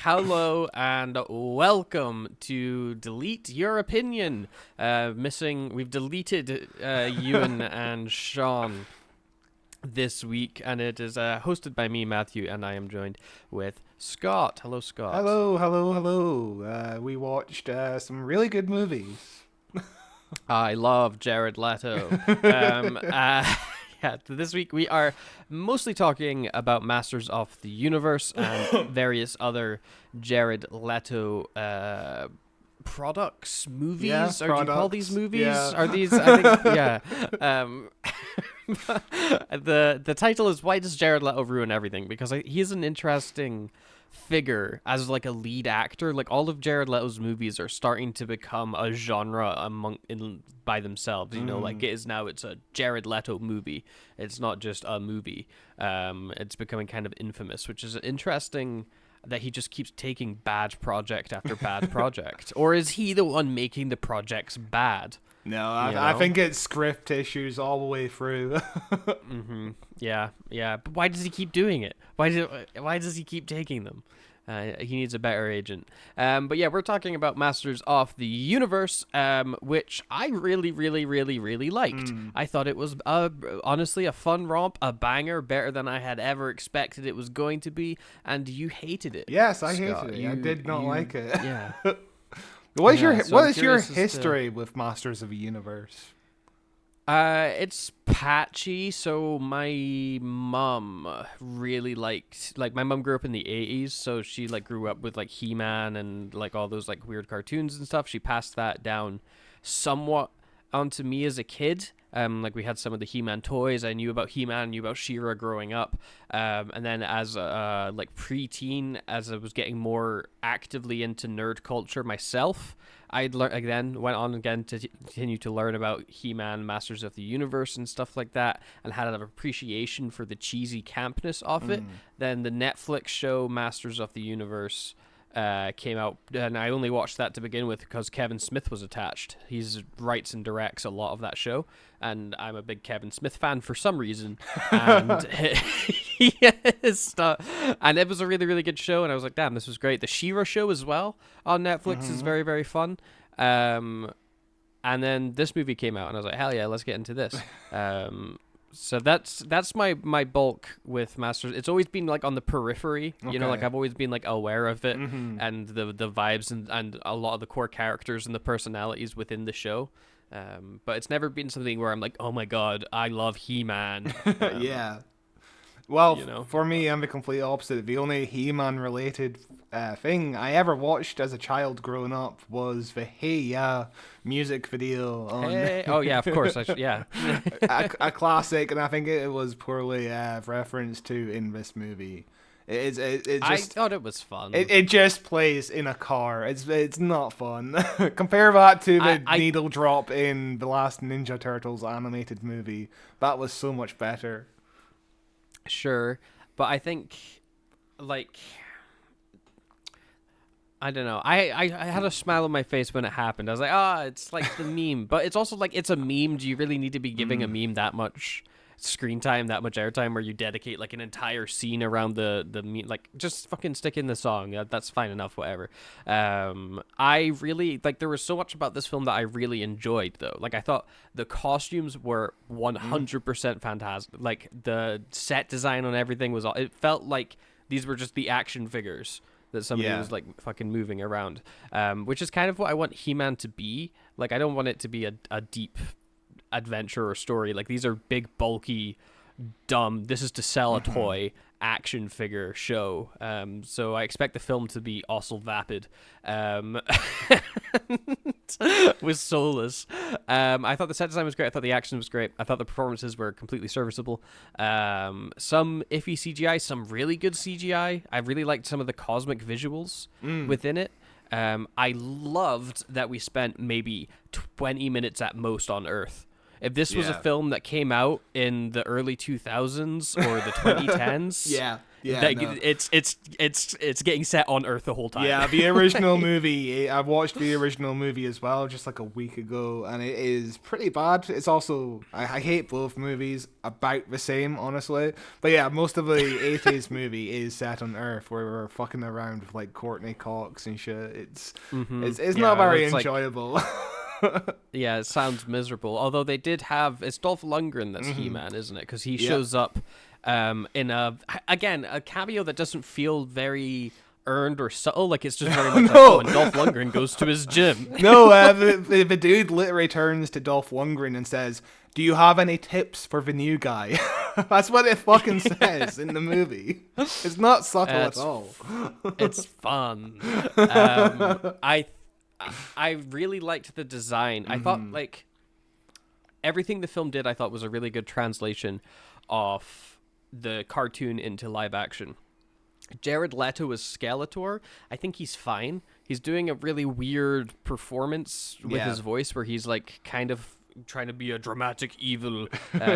Hello and welcome to Delete Your Opinion. We've deleted Ewan and Sean this week, and it is hosted by me, Matthew, and I am joined with Scott. Hello, Scott. Hello. We watched some really good movies. I love Jared Leto. This week we are mostly talking about Masters of the Universe and various other Jared Leto products, movies. Yeah, Do you call these movies? Yeah. Are these? I think, yeah. The title is "Why Does Jared Leto Ruin Everything?" Because he's an interesting figure as like a lead actor. Like all of Jared Leto's movies are starting to become a genre by themselves. You know, like it's a Jared Leto movie. It's not just a movie. It's becoming kind of infamous, which is interesting. That he just keeps taking bad project after bad project, or is he the one making the projects bad? No, I think it's script issues all the way through. Yeah. But why does he keep doing it? Why does he keep taking them? He needs a better agent. But yeah, we're talking about Masters of the Universe, which I really, really, really, really liked. I thought it was honestly a fun romp, a banger, better than I had ever expected it was going to be. And you hated it. Yes, I Scott. hated it. I did not like it. Yeah. What is your curious as history with Masters of the Universe? It's patchy. So my mom really liked, my mom grew up in the 80s, so she grew up with He-Man and all those weird cartoons and stuff. She passed that down somewhat onto me as a kid. We had some of the He-Man toys. I knew about He-Man, knew about She-Ra growing up. And then as preteen, as I was getting more actively into nerd culture myself, I then went on again to continue to learn about He-Man, Masters of the Universe and stuff like that, and had an appreciation for the cheesy campness of it. Then the Netflix show Masters of the Universe came out, and I only watched that to begin with because Kevin Smith was attached. He writes and directs a lot of that show, and I'm a big Kevin Smith fan for some reason. And yes, and it was a really, really good show, and I was like, damn, this was great. The She-Ra show as well on Netflix is very, very fun. And then this movie came out, and I was like, hell yeah, let's get into this. So that's my bulk with Masters. It's always been on the periphery, you know, I've always been aware of it and the vibes and a lot of the core characters and the personalities within the show. But it's never been something where I'm like, oh my god, I love He-Man. Yeah. Well, for me, I'm the complete opposite. The only He-Man related thing I ever watched as a child growing up was the Hey Ya music video on... Hey. Oh, yeah, of course. Yeah. a classic, and I think it was poorly referenced to in this movie. I thought it was fun. It just plays in a car. It's not fun. Compare that to the needle drop in the last Ninja Turtles animated movie. That was so much better. Sure, but I think, I don't know. I had a smile on my face when it happened. I was like, it's like the meme. But it's also it's a meme. Do you really need to be giving a meme that much screen time, that much airtime, where you dedicate an entire scene around the meme? Just fucking stick in the song. That's fine enough, whatever. I really, there was so much about this film that I really enjoyed, though. I thought the costumes were 100% fantastic. The set design on everything was it felt like these were just the action figures that somebody was fucking moving around, which is kind of what I want He-Man to be. I don't want it to be a deep adventure or story. These are big, bulky, dumb, this is to sell a toy action figure show. So I expect the film to be also vapid, with soulless. I thought the set design was great. I thought the action was great. I thought the performances were completely serviceable. Some iffy CGI, some really good CGI. I really liked some of the cosmic visuals within it. I loved that we spent maybe 20 minutes at most on Earth. If this was a film that came out in the early 2000s or the 2010s, Yeah, it's getting set on Earth the whole time. Yeah, the original movie, I watched the original movie as well just like a week ago, and it is pretty bad. It's also, I hate both movies about the same, honestly. But yeah, most of the 80s movie is set on Earth where we're fucking around with like Courtney Cox and shit. It's not very enjoyable. Yeah, it sounds miserable. Although they did have, it's Dolph Lundgren that's He-Man, isn't it? Because he shows up in a cameo that doesn't feel very earned or subtle. Like, it's just very much when Dolph Lundgren goes to his gym. No, the dude literally turns to Dolph Lundgren and says, "Do you have any tips for the new guy?" That's what it fucking says in the movie. It's not subtle at all. It's fun. I really liked the design. I thought, like, everything the film did, I thought was a really good translation of the cartoon into live action. Jared Leto as Skeletor, I think he's fine. He's doing a really weird performance with his voice where he's, like, kind of trying to be a dramatic evil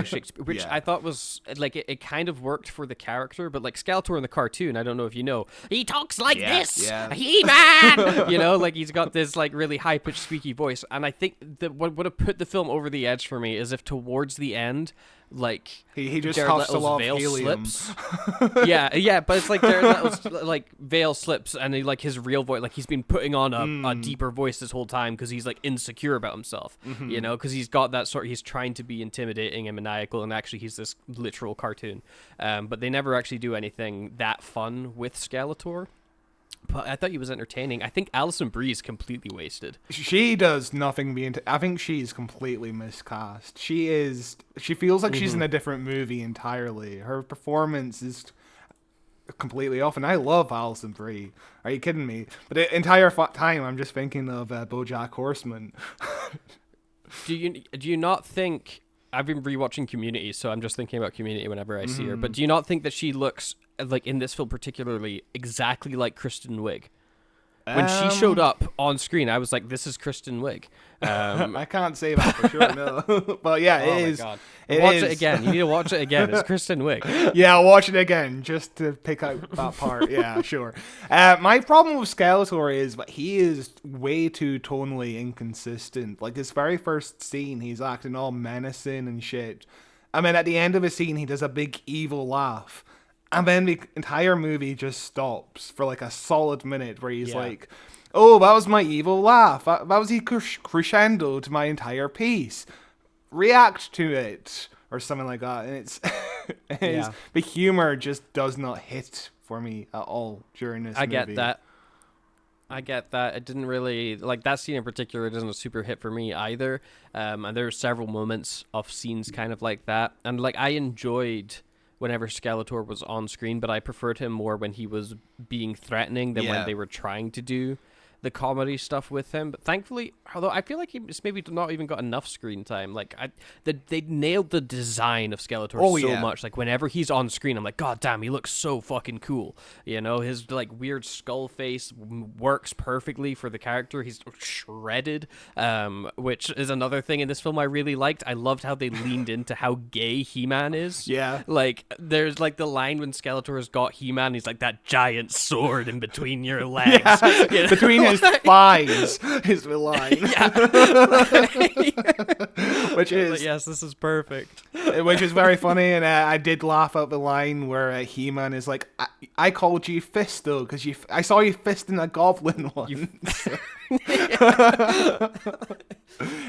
Shakespeare, which I thought was like it kind of worked for the character, but like Skeletor in the cartoon, I don't know if you know, he talks like this, He-Man, you know, like he's got this like really high pitched squeaky voice, and I think that what would have put the film over the edge for me is if towards the end, like he just huffs a lot of helium. yeah, but it's like Jared Leto's like veil slips, and he, like his real voice, like he's been putting on a deeper voice this whole time because he's like insecure about himself, you know, because he's got that sort. He's trying to be intimidating and maniacal, and actually he's this literal cartoon. But they never actually do anything that fun with Skeletor. But I thought he was entertaining. I think Alison Brie's completely wasted. She does nothing. I think she's completely miscast. She feels like she's in a different movie entirely. Her performance is completely off, and I love Alison Brie. Are you kidding me? But the entire time, I'm just thinking of BoJack Horseman. Do you not think? I've been rewatching Community, so I'm just thinking about Community whenever I see her. But do you not think that she looks, like in this film particularly, exactly like Kristen Wiig? When she showed up on screen, I was like, "This is Kristen Wiig." I can't say that for sure, no. But yeah, it is. God. Watch it again. You need to watch it again. It's Kristen Wiig. Yeah, watch it again just to pick out that part. Yeah, sure. My problem with Skeletor is that he is way too tonally inconsistent. Like his very first scene, he's acting all menacing and shit. I mean, at the end of a scene, he does a big evil laugh. And then the entire movie just stops for like a solid minute where he's like, "Oh, that was my evil laugh. That was the crescendo to my entire piece. React to it." Or something like that. And the humor just does not hit for me at all during this movie. I get that. It didn't really, like that scene in particular doesn't super hit for me either. And there are several moments of scenes kind of like that. And like I enjoyed whenever Skeletor was on screen, but I preferred him more when he was being threatening than when they were trying to do the comedy stuff with him. But thankfully, although I feel like he's maybe not even got enough screen time. Like they nailed the design of Skeletor so much. Like whenever he's on screen, I'm like, God damn, he looks so fucking cool. You know, his like weird skull face works perfectly for the character. He's shredded, which is another thing in this film I really liked. I loved how they leaned into how gay He-Man is. Yeah. Like there's like the line when Skeletor's got He-Man, he's like, that giant sword in between your legs. Yeah. You know? Between his thighs is the line. Which is like, yes, this is perfect. Which is very funny, and I did laugh at the line where He-Man is like, I called you Fisto because I saw you fisting a goblin once.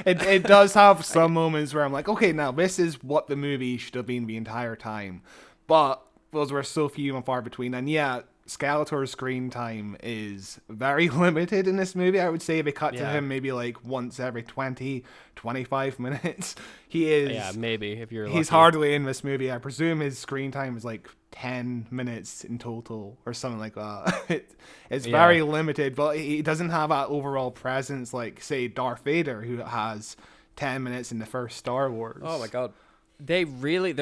It does have some moments where I'm like, okay, now this is what the movie should have been the entire time, but those were so few and far between. And yeah, Skeletor's screen time is very limited in this movie. I would say they cut to him maybe like once every 20-25 minutes. He is... Yeah, maybe, if you're lucky. He's hardly in this movie. I presume his screen time is like 10 minutes in total or something like that. It's very limited, but he doesn't have that overall presence like, say, Darth Vader, who has 10 minutes in the first Star Wars. Oh my god. There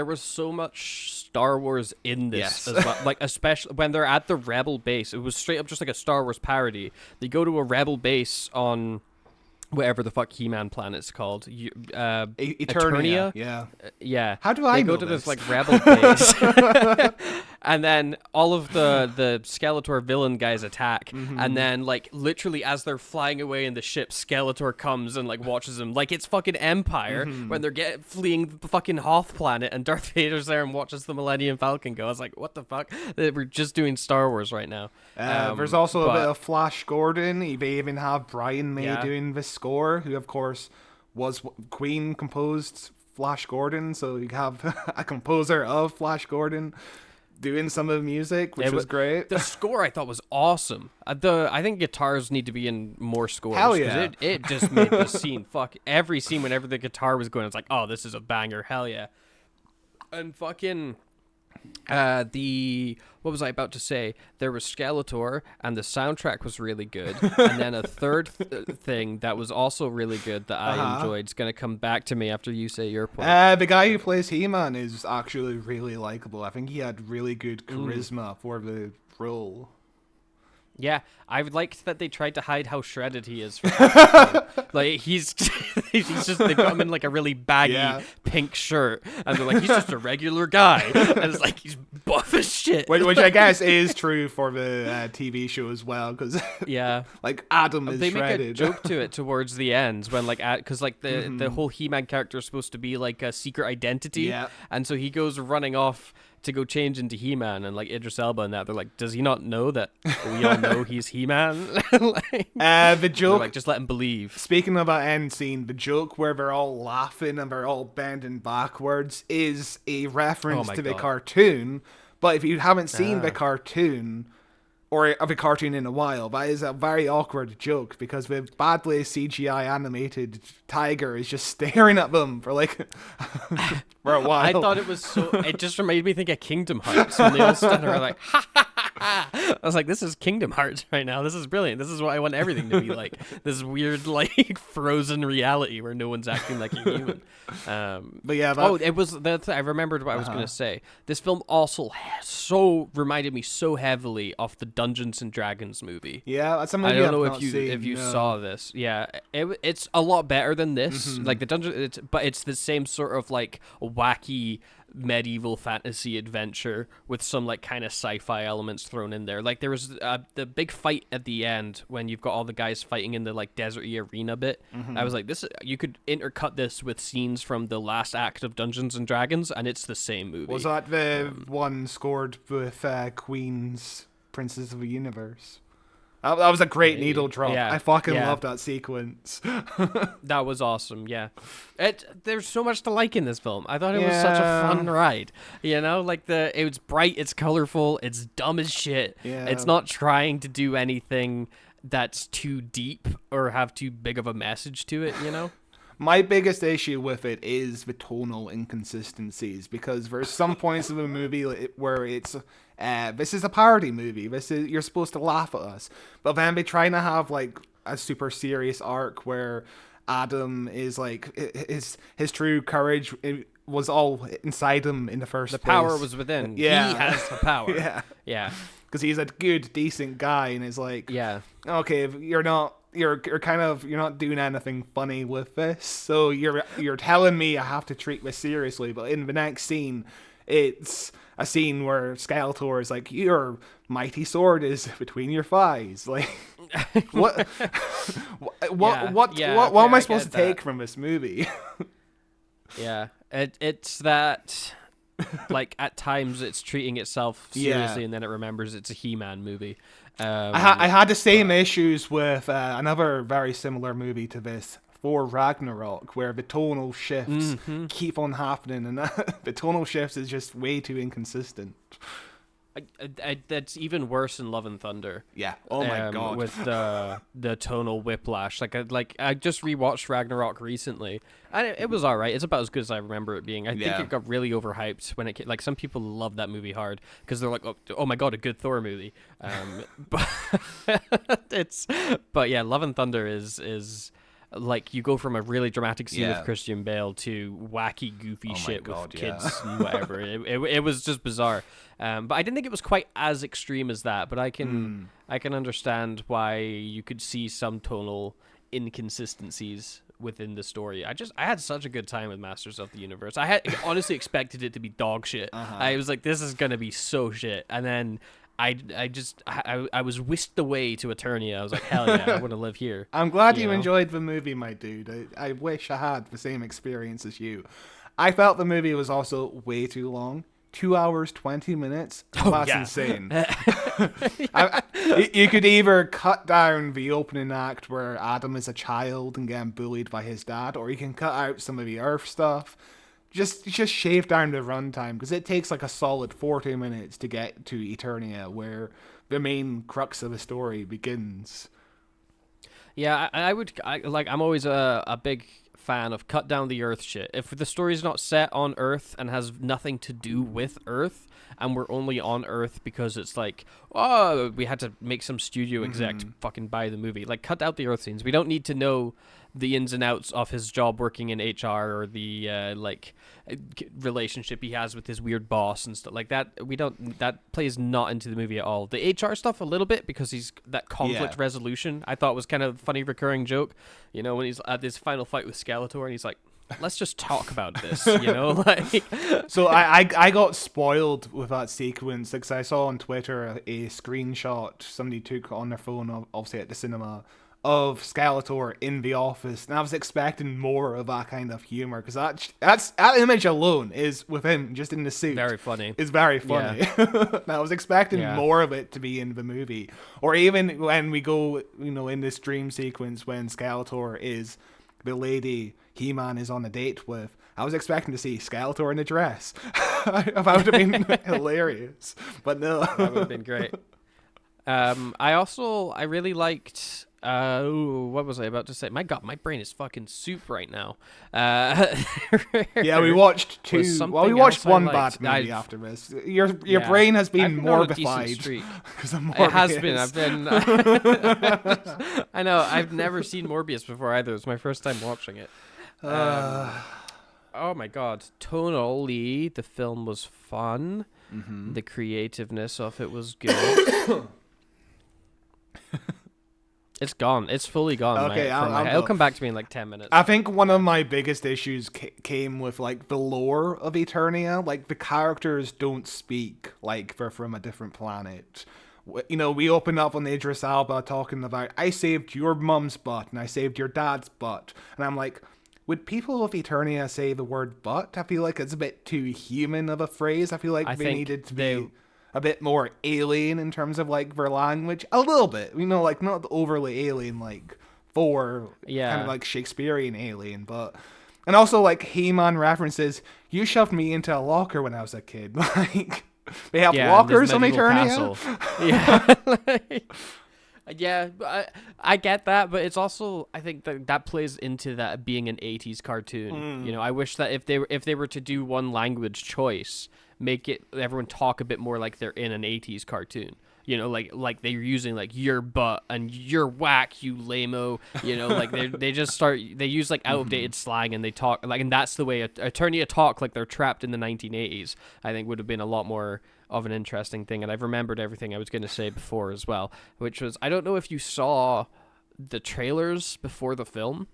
was so much Star Wars in this as well. Like, especially when they're at the Rebel base. It was straight up just like a Star Wars parody. They go to a Rebel base on whatever the fuck He-Man planet's called. Eternia. Yeah. Yeah. How do I know go to this? this like rebel base, and then all of the Skeletor villain guys attack, and then like literally as they're flying away in the ship, Skeletor comes and like watches them like it's fucking Empire when they're fleeing the fucking Hoth planet, and Darth Vader's there and watches the Millennium Falcon go. I was like, what the fuck? We're just doing Star Wars right now. There's also a bit of Flash Gordon. They even have Brian May doing the score, who of course was Queen composed Flash Gordon, so you have a composer of Flash Gordon doing some of the music, which was great. The score I thought was awesome. I think guitars need to be in more scores. Hell yeah. It just made the scene, every scene whenever the guitar was going, it's like, oh, this is a banger, hell yeah. And fucking what was I about to say? There was Skeletor, and the soundtrack was really good. And then a third thing that was also really good that I enjoyed is going to come back to me after you say your point. The guy who plays He-Man is actually really likable. I think he had really good charisma for the role. Yeah, I liked that they tried to hide how shredded he is. Like he's just they've got him in like a really baggy pink shirt, and they're like, he's just a regular guy, and it's like he's buff as shit. Which I guess is true for the TV show as well, because like Adam is they shredded. Make a joke to it towards the end when like because like the whole He-Man character is supposed to be like a secret identity, and so he goes running off to go change into He-Man, and like Idris Elba and that, they're like, does he not know that we all know he's He-Man? The joke, like, just let him believe. Speaking of that end scene, the joke where they're all laughing and they're all bending backwards is a reference to the cartoon. But if you haven't seen the cartoon, or the cartoon in a while, that is a very awkward joke, because the badly CGI animated tiger is just staring at them for like for a while. I thought it was it just made me think of Kingdom Hearts when they all stood there like, ha ha ha ha. I was like, this is Kingdom Hearts right now. This is brilliant. This is what I want everything to be like. This weird like frozen reality where no one's acting like a human. But yeah, it was I remembered what I was going to say. This film also reminded me so heavily of the Dungeons and Dragons movie. Yeah, that's a movie I don't know if you saw this. Yeah, it's a lot better than this. Like the dungeon, but it's the same sort of like wacky medieval fantasy adventure with some like kind of sci-fi elements thrown in there. Like there was the big fight at the end when you've got all the guys fighting in the like deserty arena bit. I was like, you could intercut this with scenes from the last act of Dungeons and Dragons, and it's the same movie. Was that the one scored with Queen's Princess of the Universe? That was a great needle drop. Yeah, I fucking love that sequence. That was awesome, yeah. There's so much to like in this film. I thought it was such a fun ride. You know, like it was bright, it's colorful, it's dumb as shit. Yeah. It's not trying to do anything that's too deep or have too big of a message to it, you know? My biggest issue with it is the tonal inconsistencies, because there's some points of the movie where it's this is a parody movie. You're supposed to laugh at us, but then they try to have like a super serious arc where Adam is like his true courage was all inside him in the first place. The power was within. Yeah. He has the power. Yeah. Because he's a good, decent guy, and it's like, okay, you're not doing anything funny with this, so you're telling me I have to treat this seriously. But in the next scene, it's a scene where Skeletor is like, your mighty sword is between your thighs. Like, what am I supposed to take from this movie? Yeah, it's that. Like at times it's treating itself seriously, and then it remembers it's a He-Man movie. I had the same issues with another very similar movie to this, Thor Ragnarok, where the tonal shifts keep on happening, and the tonal shifts is just way too inconsistent. That's even worse in Love and Thunder. Yeah. Oh my god. With the tonal whiplash. I just rewatched Ragnarok recently, and it was all right. It's about as good as I remember it being. I think it got really overhyped when it like some people love that movie hard because they're like, oh my god, a good Thor movie. But yeah, Love and Thunder is. Like you go from a really dramatic scene with Christian Bale to wacky, goofy shit with kids and whatever. It was just bizarre. But I didn't think it was quite as extreme as that. But I can understand why you could see some tonal inconsistencies within the story. I had such a good time with Masters of the Universe. I had honestly expected it to be dog shit. I was like, this is gonna be so shit, and then I was whisked away to Eternia. I was like, hell yeah, I want to live here. I'm glad you enjoyed the movie, my dude. I wish I had the same experience as you. I felt the movie was also way too long. 2 hours, 20 minutes. That's insane. You could either cut down the opening act where Adam is a child and getting bullied by his dad, or you can cut out some of the Earth stuff. Just shave down the runtime, because it takes like a solid 40 minutes to get to Eternia, where the main crux of the story begins. Yeah, I'm always a big fan of cut down the Earth shit. If the story's not set on Earth and has nothing to do with Earth, and we're only on Earth because it's like, oh, we had to make some studio exec to fucking buy the movie. Like, cut out the Earth scenes. We don't need to know the ins and outs of his job working in HR, or the relationship he has with his weird boss and stuff like that. That plays not into the movie at all. The HR stuff a little bit, because he's that conflict resolution I thought was kind of a funny recurring joke. You know, when he's at this final fight with Skeletor and he's like, let's just talk about this, you know, like. So I got spoiled with that sequence because I saw on Twitter a screenshot somebody took on their phone, obviously at the cinema, of Skeletor in the office, and I was expecting more of that kind of humor, because that image alone is with him just in the suit. Very funny. It's very funny. Yeah. I was expecting more of it to be in the movie, or even when we go, you know, in this dream sequence when Skeletor is the lady He-Man is on a date with. I was expecting to see Skeletor in a dress. That would have been hilarious, but no. That would have been great. I really liked. What was I about to say? My God, my brain is fucking soup right now. Yeah, we watched two. Well, we watched one bad movie after this. Your brain has been morbified because of Morbius. It has been. I've been. I know. I've never seen Morbius before either. It's my first time watching it. Oh my God, tonally, the film was fun. Mm-hmm. The creativeness of it was good. It's gone. It's fully gone. Okay, it'll come back to me in like 10 minutes. I think one of my biggest issues came with like the lore of Eternia. Like, the characters don't speak like they're from a different planet. You know, we open up on Idris Elba talking about, I saved your mum's butt and I saved your dad's butt. And I'm like, would people of Eternia say the word butt? I feel like it's a bit too human of a phrase. I feel like they needed to be a bit more alien in terms of like their language. A little bit, you know, like not overly alien like Thor, kind of like Shakespearean alien, but. And also like He-Man references, you shoved me into a locker when I was a kid. Like, they have lockers on Eternia. Yeah, I get that, but it's also, I think that plays into that being an 80s cartoon. You know, I wish that if they were to do one language choice, make it everyone talk a bit more like they're in an 80s cartoon. You know, like they're using like your butt and your whack, you lame-o. You know, like they use like outdated slang, and they talk like, and that's the way Eternia talk, like they're trapped in the 1980s. I think would have been a lot more of an interesting thing. And I've remembered everything I was going to say before as well, which was, I don't know if you saw the trailers before the film,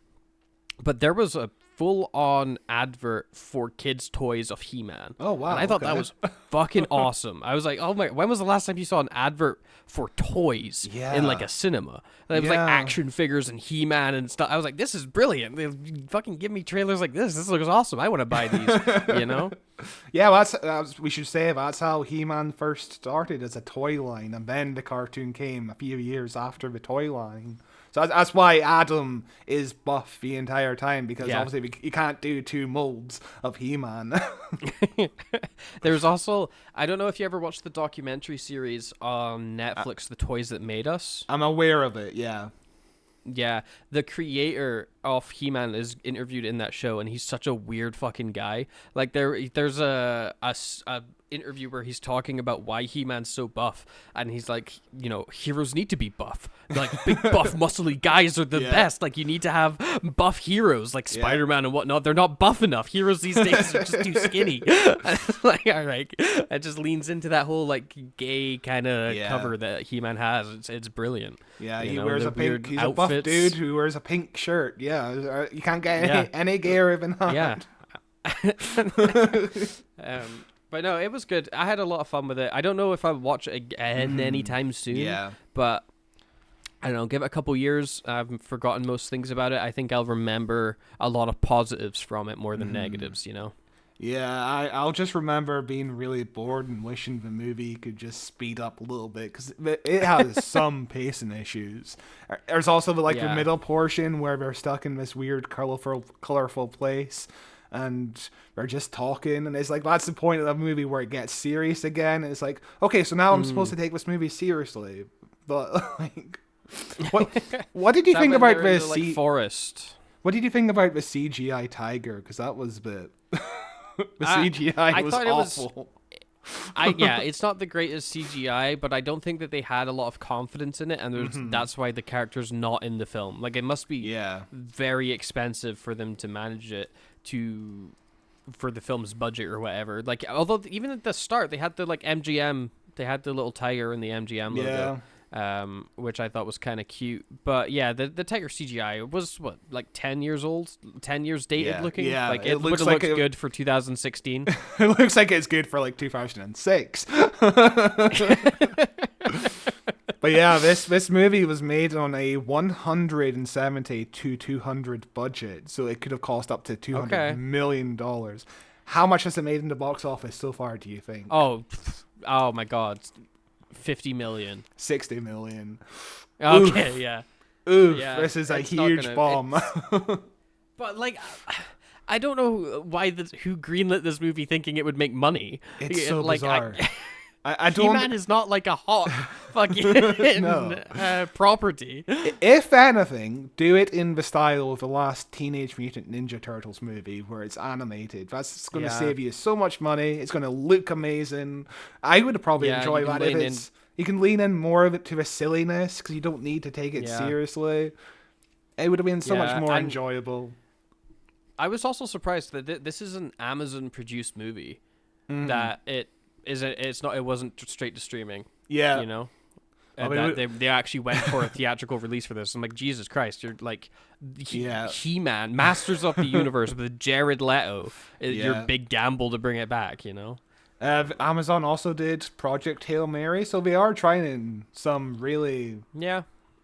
but there was a full-on advert for kids' toys of He-Man. Oh, wow. And I thought that was fucking awesome. I was like, oh my, when was the last time you saw an advert for toys in like a cinema? It was like action figures and He-Man and stuff. I was like, this is brilliant. They fucking give me trailers like this. This looks awesome. I want to buy these, you know? Yeah, well, we should say that's how He-Man first started, as a toy line, and then the cartoon came a few years after the toy line. So that's why Adam is buff the entire time, because obviously you can't do two molds of He-Man. There's also, I don't know if you ever watched the documentary series on Netflix, The Toys That Made Us. I'm aware of it, yeah. Yeah, the creator of He-Man is interviewed in that show, and he's such a weird fucking guy. Like there's a interview where he's talking about why He-Man's so buff, and he's like, you know, heroes need to be buff. Like, big buff muscly guys are the best. Like, you need to have buff heroes like Spider-Man and whatnot. They're not buff enough. Heroes these days are just too skinny. Like, all right, it just leans into that whole like gay kind of cover that He-Man has. It's brilliant. Yeah, he wears a pink. He's outfits. A buff dude who wears a pink shirt. Yeah, you can't get any gayer than that. Yeah. But no, it was good. I had a lot of fun with it. I don't know if I'll watch it again anytime soon. Yeah. But I don't know, give it a couple years. I've forgotten most things about it. I think I'll remember a lot of positives from it more than negatives, you know? Yeah, I'll just remember being really bored and wishing the movie could just speed up a little bit, because it has some pacing issues. There's also the middle portion where they're stuck in this weird colorful place, and they're just talking, and it's like, that's the point of the movie where it gets serious again, and it's like, okay, so now I'm supposed to take this movie seriously, but like, what did you think about this forest? What did you think about the CGI tiger? Because that was the CGI was awful. It's not the greatest CGI, but I don't think that they had a lot of confidence in it, and that's why the character's not in the film. Like, it must be very expensive for them to manage it for the film's budget or whatever. Like, although even at the start they had the MGM, they had the little tiger in the MGM logo. Which I thought was kind of cute. But yeah, the tiger CGI was 10 years old, 10 years dated looking. Yeah, like it would have looked good for 2016. It looks like it's good for like 2006. But yeah, this movie was made on a 170 to 200 budget, so it could have cost up to $200 million. How much has it made in the box office so far, do you think? Oh my God. 50 million. 60 million. Okay, Oof. Yeah. Oof, yeah, this is a huge bomb. But like, I don't know who greenlit this movie thinking it would make money. It's so bizarre. I don't. He-Man is not like a hot fucking property. If anything, do it in the style of the last Teenage Mutant Ninja Turtles movie, where it's animated. That's going to save you so much money. It's going to look amazing. I would probably enjoy that if it's. You can lean in more of it to a silliness, because you don't need to take it seriously. It would have been so much more enjoyable. I was also surprised that this is an Amazon-produced movie. That it wasn't straight to streaming. Yeah, you know, they actually went for a theatrical release for this. I'm like, Jesus Christ, you're like, He-Man, Masters of the Universe with Jared Leto. Your big gamble to bring it back, you know. Amazon also did Project Hail Mary, so they are trying some really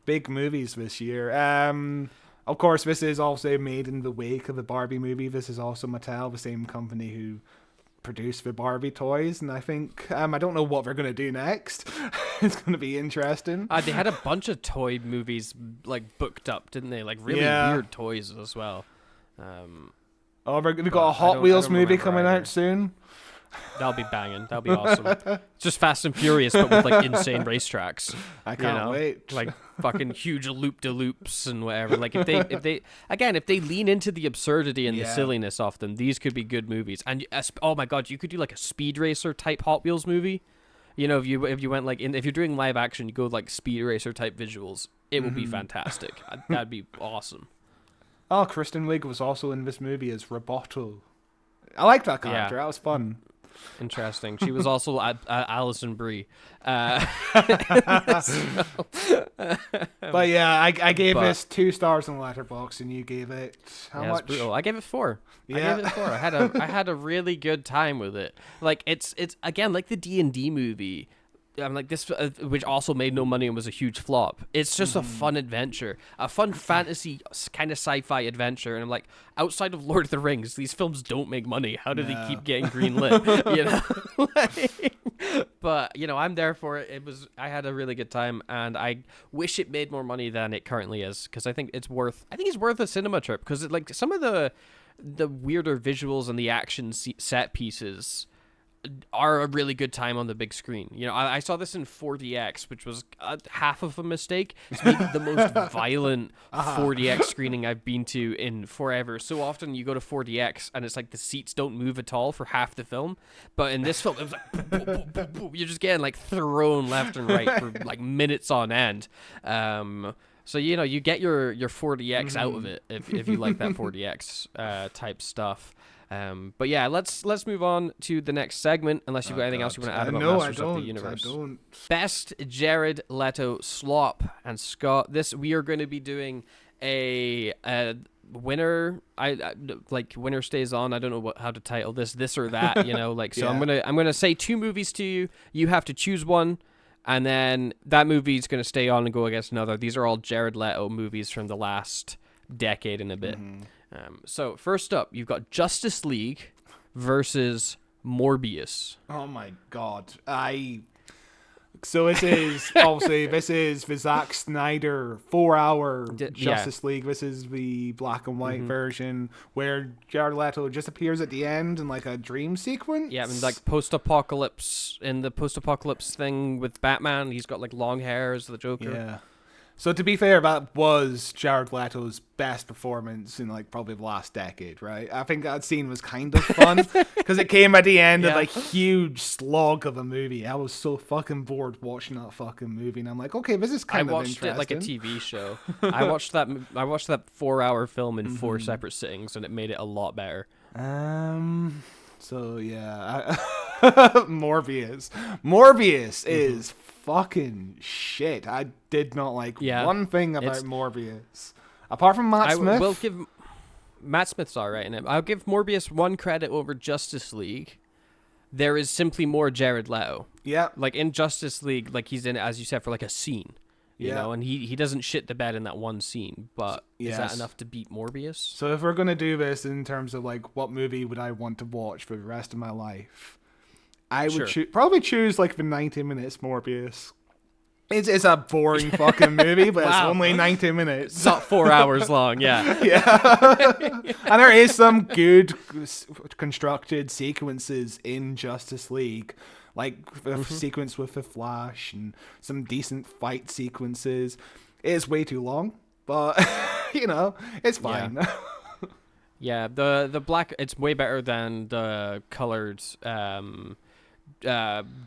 big movies this year. Of course, this is also made in the wake of the Barbie movie. This is also Mattel, the same company who produced the Barbie toys, and I think I don't know what they're going to do next. It's going to be interesting. They had a bunch of toy movies like booked up, didn't they? Like really weird toys as well. We've got a Hot Wheels movie coming out soon. That'll be banging. That'll be awesome. Just Fast and Furious, but with like insane racetracks. I can't wait. Like fucking huge loop-de-loops and whatever. Like if they lean into the absurdity and the silliness of them, these could be good movies. And oh my God, you could do like a Speed Racer type Hot Wheels movie. You know, if you went like if you're doing live action, you go like Speed Racer type visuals. It would be fantastic. That'd be awesome. Oh, Kristen Wiig was also in this movie as Roboto. I like that character. That was fun. Interesting. She was also Alison Brie. But yeah, I gave this 2 stars on Letterboxd, and you gave it how much? I gave it 4. Yeah. I gave it 4. I had a really good time with it. Like it's again like the D&D movie. I'm like this, which also made no money and was a huge flop. It's just a fun adventure, a fun fantasy kind of sci-fi adventure. And I'm like, outside of Lord of the Rings, these films don't make money. How do they keep getting greenlit? You know, but you know, I'm there for it. I had a really good time, and I wish it made more money than it currently is, because I think it's worth a cinema trip, because like some of the weirder visuals and the action set pieces are a really good time on the big screen. You know, I saw this in 4DX, which was half of a mistake. It's maybe the most violent 4DX screening I've been to in forever. So often you go to 4DX and it's like the seats don't move at all for half the film. But in this film, it was like, boom, boom, boom, boom, boom. You're just getting like thrown left and right for like minutes on end. So, you know, you get your 4DX out of it if you like that 4DX type stuff. But yeah, let's move on to the next segment. Unless you've got anything else you want to add about Masters of the Universe. I don't. Best Jared Leto slop. And Scott, we are going to be doing a winner. I like winner stays on. I don't know how to title this or that. You know, like so. Yeah. I'm gonna say 2 movies to you. You have to choose one. And then that movie's going to stay on and go against another. These are all Jared Leto movies from the last decade and a bit. So first up, you've got Justice League versus Morbius. Oh my god. So this is obviously the Zack Snyder 4-hour Justice League. This is the black and white version where Jared Leto just appears at the end in like a dream sequence. Yeah, and like post-apocalypse thing with Batman. He's got like long hair as the Joker. Yeah. So to be fair, that was Jared Leto's best performance in like probably the last decade, right? I think that scene was kind of fun because it came at the end of like huge slog of a movie. I was so fucking bored watching that fucking movie, and I'm like, okay, this is kind of interesting. I watched it like a TV show. I watched that 4-hour film in 4 separate sittings, and it made it a lot better. So yeah, Morbius is fucking shit. I did not like one thing about Morbius apart from Matt Smith. Will give Matt Smith's alright in it. I'll give Morbius one credit over Justice League. There is simply more Jared Leto. Yeah, like in Justice League, like he's in it, as you said, for like a scene. You know, and he doesn't shit the bed in that one scene, but is that enough to beat Morbius? So if we're gonna do this in terms of like what movie would I want to watch for the rest of my life, I would probably choose like the 90 minutes Morbius. It's a boring fucking movie, but it's only 90 minutes. It's not 4 hours long, yeah. And there is some good constructed sequences in Justice League. Like the sequence with the Flash and some decent fight sequences. It is way too long, but you know, it's fine. Yeah, the black, it's way better than the colored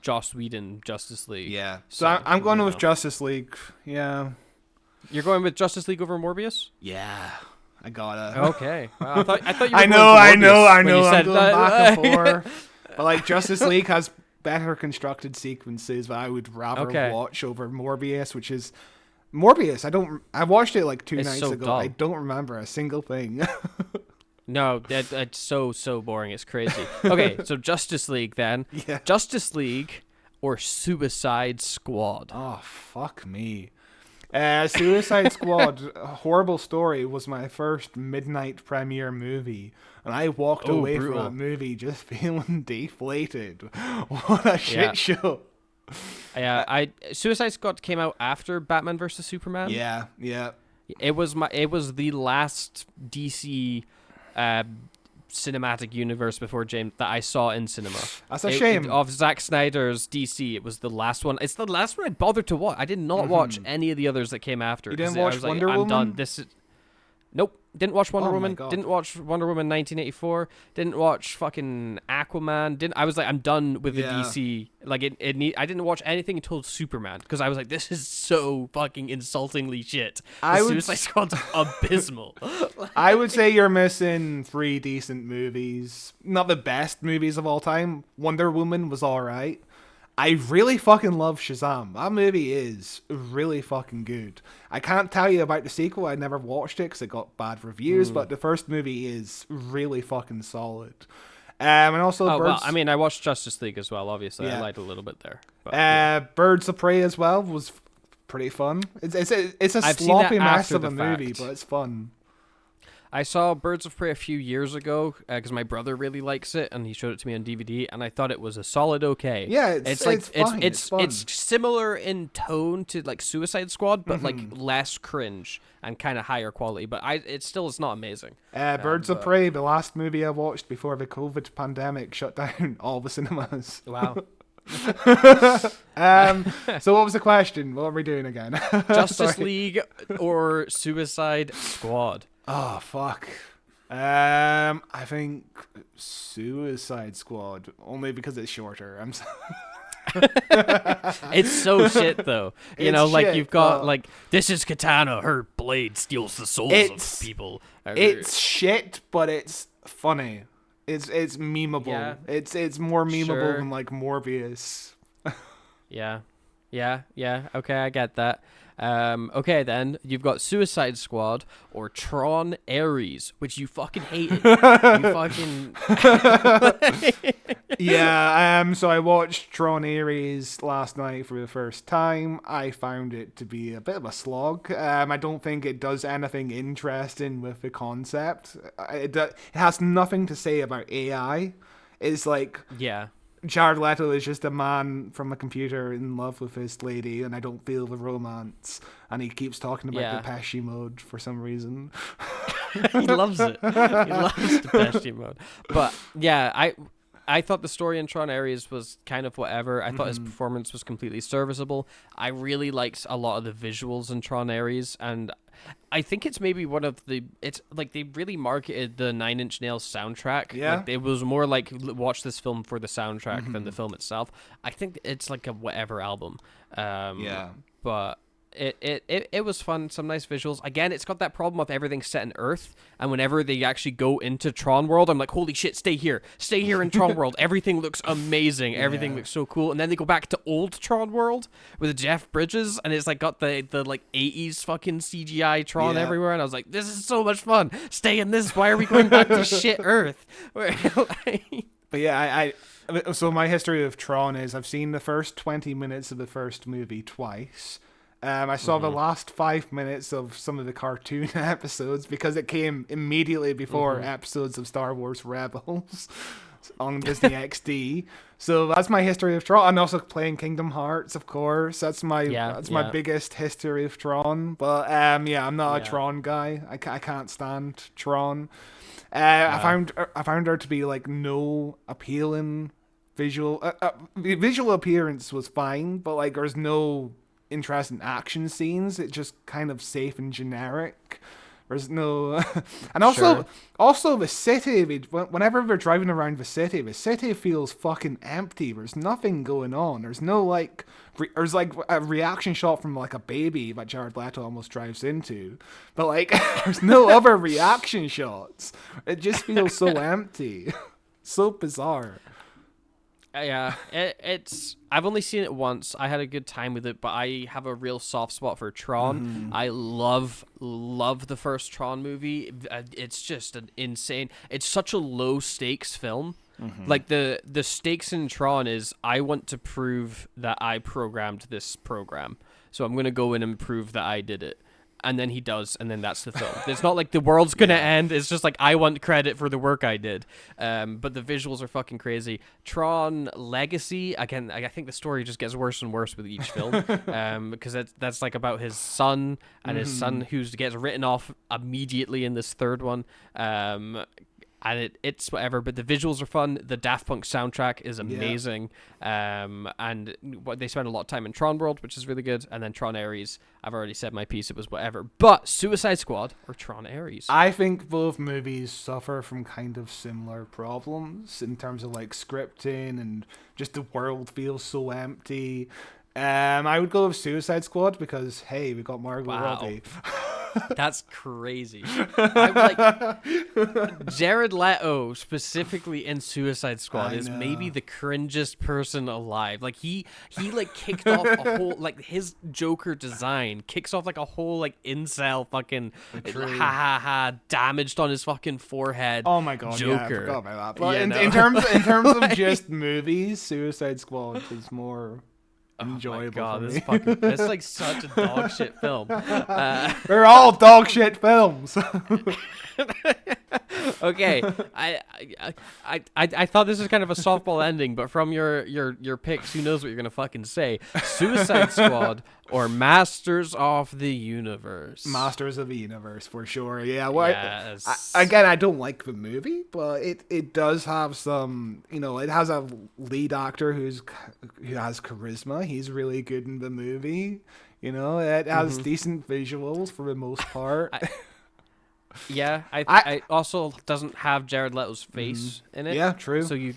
Joss Whedon Justice League. Yeah. So I'm going with Justice League. Yeah. You're going with Justice League over Morbius? Yeah. I gotta. Okay. Well, I thought you were I know. I'm going back and forth. But like Justice League has better constructed sequences that I would rather watch over Morbius, which is Morbius. I watched it like 2 nights ago. Dull. I don't remember a single thing. No, that's so boring. It's crazy. Okay, so Justice League then. Yeah. Justice League or Suicide Squad? Oh, fuck me. Suicide Squad, a Horrible Story, was my first midnight premiere movie. And I walked away from that movie just feeling deflated. What a shit show. Yeah, Suicide Squad came out after Batman vs Superman. Yeah. It was the last DC cinematic universe before James that I saw in cinema. That's a shame. Of Zack Snyder's DC, it was the last one. It's the last one I bothered to watch. I did not watch any of the others that came after. You didn't watch Wonder Woman? I'm done. Nope. Didn't watch Wonder Woman. Didn't watch Wonder Woman 1984. Didn't watch fucking Aquaman. I was like, I'm done with the DC. Like I didn't watch anything until Superman because I was like, this is so fucking insultingly shit. Suicide Squad's abysmal. I would say you're missing 3 decent movies. Not the best movies of all time. Wonder Woman was alright. I really fucking love Shazam. That movie is really fucking good. I can't tell you about the sequel. I never watched it because it got bad reviews, but the first movie is really fucking solid. And also, I watched Justice League as well. Obviously, I lied a little bit there. But, Birds of Prey as well was pretty fun. It's a sloppy mess of a movie, but it's fun. I saw Birds of Prey a few years ago because my brother really likes it, and he showed it to me on DVD, and I thought it was a solid okay. Yeah, it's fine. It's fun. It's similar in tone to like Suicide Squad, but like less cringe and kind of higher quality. But it's not amazing. Birds of Prey, the last movie I watched before the COVID pandemic shut down all the cinemas. Wow. So what was the question? What are we doing again? Justice League or Suicide Squad? Oh fuck. I think Suicide Squad, only because it's shorter. I'm sorry. It's so shit though. You know, like shit, you've got like, this is Katana, her blade steals the souls of people. It's shit, but it's funny. It's memeable. Yeah. It's more memeable Sure. than like Morbius. Yeah. Okay, I get that. Okay, then you've got Suicide Squad or Tron Ares, which you fucking hated. You fucking Yeah. So I watched Tron Ares last night for the first time. I found it to be a bit of a slog. I don't think it does anything interesting with the concept. It has nothing to say about AI. It's like yeah. Jared Leto is just a man from a computer in love with his lady, and I don't feel the romance. And he keeps talking about Depeche Mode for some reason. He loves it. He loves Depeche Mode. But yeah, I thought the story in Tron Ares was kind of whatever. I thought his performance was completely serviceable. I really liked a lot of the visuals in Tron Ares, and I think it's maybe it's like they really marketed the Nine Inch Nails soundtrack. Yeah. Like, it was more like watch this film for the soundtrack than the film itself. I think it's like a whatever album. Yeah. But it was fun, some nice visuals. Again, it's got that problem of everything set in Earth, and whenever they actually go into Tron World, I'm like, holy shit, stay here in Tron World. Everything looks amazing. Everything looks so cool. And then they go back to old Tron World with Jeff Bridges, and it's like got the like 80s fucking CGI Tron everywhere, and I was like, this is so much fun. Stay in this. Why are we going back to shit Earth? But yeah, so my history of Tron is I've seen the first 20 minutes of the first movie twice. I saw the last 5 minutes of some of the cartoon episodes because it came immediately before episodes of Star Wars Rebels on Disney XD. So that's my history of Tron. And also playing Kingdom Hearts, of course. That's my biggest history of Tron. But I'm not a Tron guy. I can't stand Tron. I found her to be like no appealing visual. The visual appearance was fine, but like there's no interesting action scenes. It's just kind of safe and generic. There's no and also the city, whenever they're driving around the city feels fucking empty. There's nothing going on. There's no like there's like a reaction shot from like a baby that Jared Leto almost drives into, but like there's no other reaction shots. It just feels so empty. So bizarre. Yeah, it's. I've only seen it once. I had a good time with it, but I have a real soft spot for Tron. I love the first Tron movie. It's just an insane. It's such a low stakes film. Like the stakes in Tron is I want to prove that I programmed this program, so I'm gonna go in and prove that I did it. And then he does, and then that's the film. It's not like the world's gonna end. It's just like I want credit for the work I did. But the visuals are fucking crazy. Tron Legacy, again, I think the story just gets worse and worse with each film. Because that's like about his son, and his son who gets written off immediately in this third one. And it's whatever, but the visuals are fun. The Daft Punk soundtrack is amazing. And they spend a lot of time in Tron World, which is really good. And then Tron Ares, I've already said my piece, it was whatever. But Suicide Squad or Tron Ares? I think both movies suffer from kind of similar problems in terms of like scripting and just the world feels so empty. I would go with Suicide Squad because, hey, we got Margot Robbie. That's crazy. I'm like, Jared Leto specifically in Suicide Squad is maybe the cringest person alive. Like he like kicked off a whole like his Joker design kicks off like a whole like incel fucking damaged on his fucking forehead. Oh my god, Joker. Yeah, I forgot about that. But in terms of just movies, Suicide Squad is more enjoyable. God, for this me. fucking it's like such a dog shit film. They're all dog shit films. Okay, I thought this was kind of a softball ending, but from your picks, who knows what you're gonna fucking say? Suicide Squad or Masters of the Universe? Masters of the Universe for sure. Yeah. Well, Yes. again, I don't like the movie, but it does have some. It has a lead actor who has charisma. He's really good in the movie. It has decent visuals for the most part. Yeah, I also doesn't have Jared Leto's face in it. Yeah, true. So you,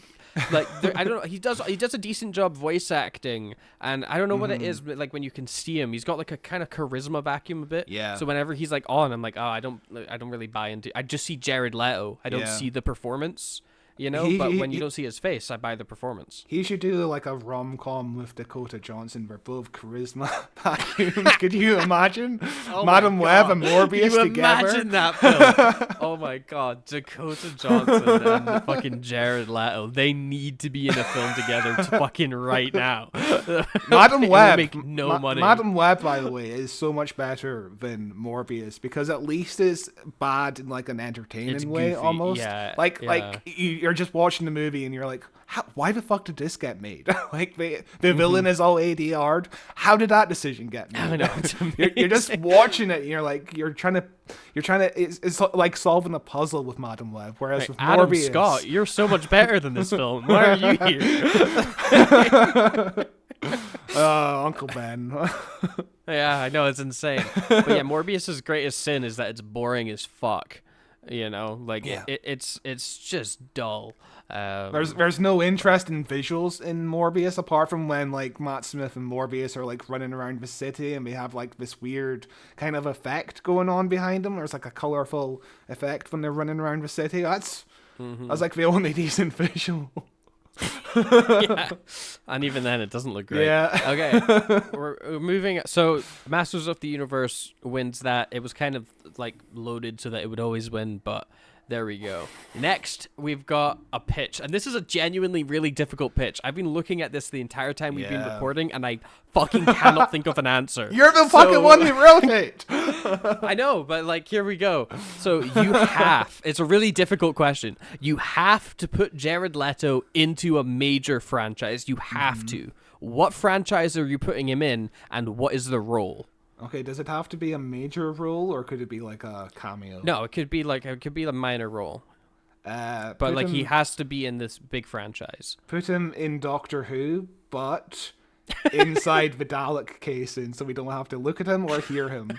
like, I don't know. He does a decent job voice acting, and I don't know what it is, but like when you can see him, he's got like a kind of charisma vacuum a bit. Yeah. So whenever he's like on, I'm like, oh, I don't really buy into. I just see Jared Leto. I don't see the performance. But when you don't see his face, I buy the performance. He should do like a rom-com with Dakota Johnson where both charisma vacuums. Could you imagine Madam Web and Morbius together? Imagine that film. Oh my god, Dakota Johnson and fucking Jared Leto. They need to be in a film together fucking right now. Madam Web make no money. Madam Web, by the way, is so much better than Morbius because at least it's bad in like an entertaining way almost. Yeah, like you're just watching the movie and you're like, why the fuck did this get made? Like the villain is all ADR'd. How did that decision get made? I know. You're just watching it and you're like, you're trying to it's like solving a puzzle with Madam Web, whereas with Adam Morbius, Scott, you're so much better than this film. Why are you here? Uncle Ben. Yeah, I know, it's insane. But yeah, Morbius's greatest sin is that it's boring as fuck. It's just dull. There's no interest in visuals in Morbius apart from when like Matt Smith and Morbius are like running around the city and they have like this weird kind of effect going on behind them. There's like a colorful effect when they're running around the city. That's like the only decent visual. Yeah, and even then it doesn't look great. Yeah. Okay, we're moving. So Masters of the Universe wins that. It was kind of like loaded so that it would always win, but there we go. Next, we've got a pitch, and this is a genuinely really difficult pitch. I've been looking at this the entire time we've been recording, and I fucking cannot think of an answer. You're the fucking one who wrote it. I know, but like, here we go. So it's a really difficult question. You have to put Jared Leto into a major franchise. You have to. What franchise are you putting him in, and what is the role? Okay, does it have to be a major role, or could it be like a cameo? No, it could be a minor role. But like he has to be in this big franchise. Put him in Doctor Who, but inside the Dalek casing, so we don't have to look at him or hear him.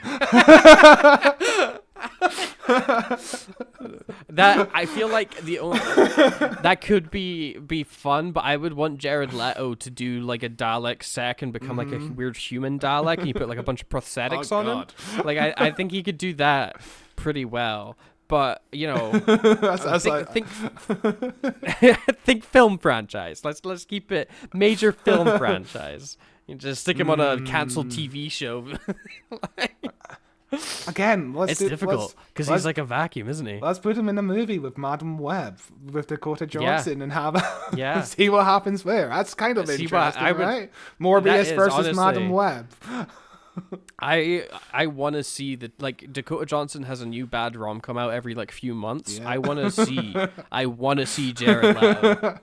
That I feel like that could be fun, but I would want Jared Leto to do like a Dalek sec and become like a weird human Dalek, and you put like a bunch of prosthetics on him. Like I think he could do that pretty well. But think film franchise. Let's keep it major film franchise. You just stick him on a canceled TV show. Again, it's difficult because he's like a vacuum, isn't he? Let's put him in a movie with Madam Web with Dakota Johnson and have see what happens there. That's kind of interesting, right? Morbius versus honestly, Madam Web. I want to see like Dakota Johnson has a new bad rom come out every like few months. Yeah. I want to see Jared Leto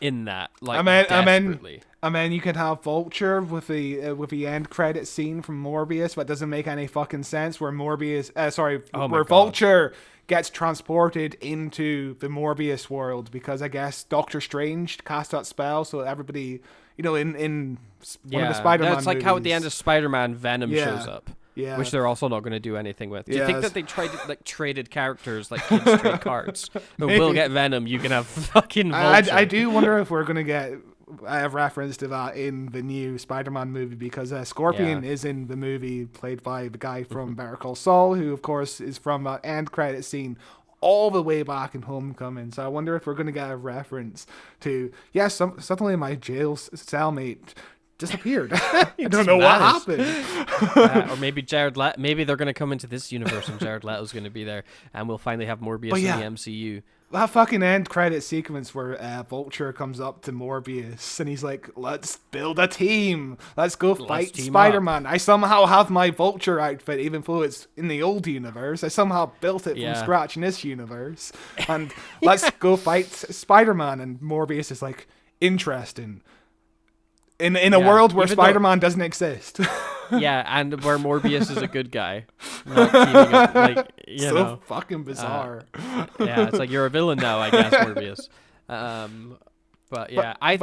in that. Like desperately. I mean, you could have Vulture with the end credit scene from Morbius, but it doesn't make any fucking sense. Where Vulture gets transported into the Morbius world because I guess Doctor Strange cast that spell, so everybody, in one of the Spider-Man that's like movies, how at the end of Spider-Man Venom shows up. Yeah. Which they're also not going to do anything with. Do you think that they traded characters like kids trade cards? We'll get Venom. You can have fucking Vulture. I do wonder if we're going to get a reference to that in the new Spider-Man movie because Scorpion is in the movie played by the guy from Better Call Saul, who of course is from that end credit scene all the way back in Homecoming. So I wonder if we're going to get a reference to suddenly my jail cellmate disappeared. I don't know what happened. Or maybe maybe they're going to come into this universe and Jared Leto's going to be there, and we'll finally have Morbius in the MCU. that fucking end credit sequence where Vulture comes up to Morbius and he's like, let's build a team. Let's go fight Spider-Man. I somehow have my Vulture outfit, even though it's in the old universe. I somehow built it from scratch in this universe. And let's go fight Spider-Man. And Morbius is like, interesting. In a world where Spider-Man doesn't exist. Yeah, and where Morbius is a good guy. Not teaming up, like, you know. Fucking bizarre. Yeah, it's like you're a villain now, I guess, Morbius. But yeah, I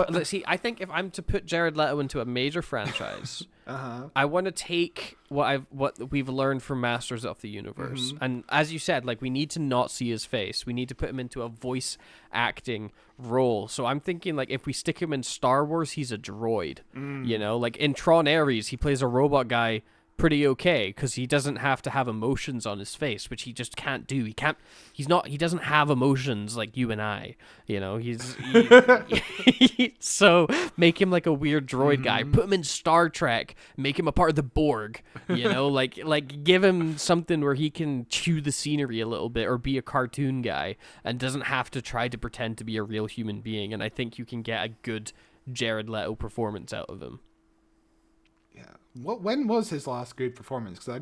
think if I'm to put Jared Leto into a major franchise, I want to take what we've learned from Masters of the Universe, and as you said, like, we need to not see his face. We need to put him into a voice acting role. So I'm thinking, like, if we stick him in Star Wars, he's a droid. You know, like in Tron Ares, he plays a robot guy pretty okay because he doesn't have to have emotions on his face, which he just can't do. He doesn't have emotions like you and I, you know. So make him like a weird droid guy. Put him in Star Trek, make him a part of the Borg, you know, like give him something where he can chew the scenery a little bit or be a cartoon guy and doesn't have to try to pretend to be a real human being. And I think you can get a good Jared Leto performance out of him. Yeah. When was his last good performance? Because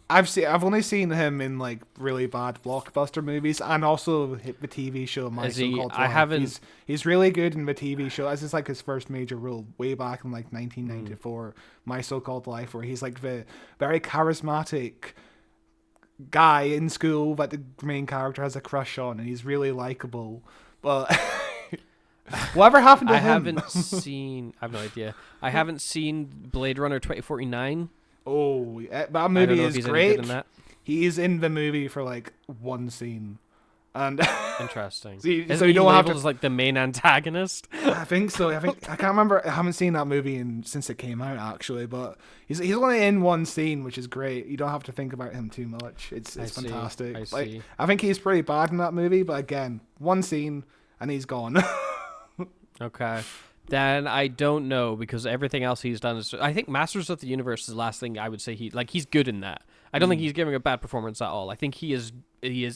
I've only seen him in like really bad blockbuster movies, and also the TV show My So-Called Life. He's really good in the TV show. This is like his first major role way back in like 1994, My So-Called Life, where he's like the very charismatic guy in school that the main character has a crush on, and he's really likable. But whatever happened to him? I have no idea. I haven't seen Blade Runner 2049. Oh, that movie is great. He is in the movie for like one scene. And interesting. so you don't have to as like the main antagonist. I think so. I can't remember. I haven't seen that movie since it came out actually, but he's only in one scene, which is great. You don't have to think about him too much. It's fantastic. I see. I think he's pretty bad in that movie, but again, one scene and he's gone. Okay. Then I don't know, because everything else he's done is... I think Masters of the Universe is the last thing I would say he's good in that. I don't think he's giving a bad performance at all. I think he is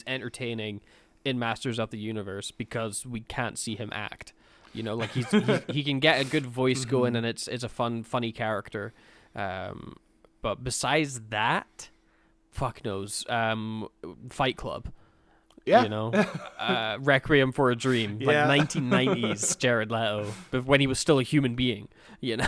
entertaining in Masters of the Universe because we can't see him act. You know, like he can get a good voice going, and it's a funny character. But besides that, fuck knows. Fight Club. Yeah. You know, Requiem for a Dream, like 1990s Jared Leto, but when he was still a human being, you know.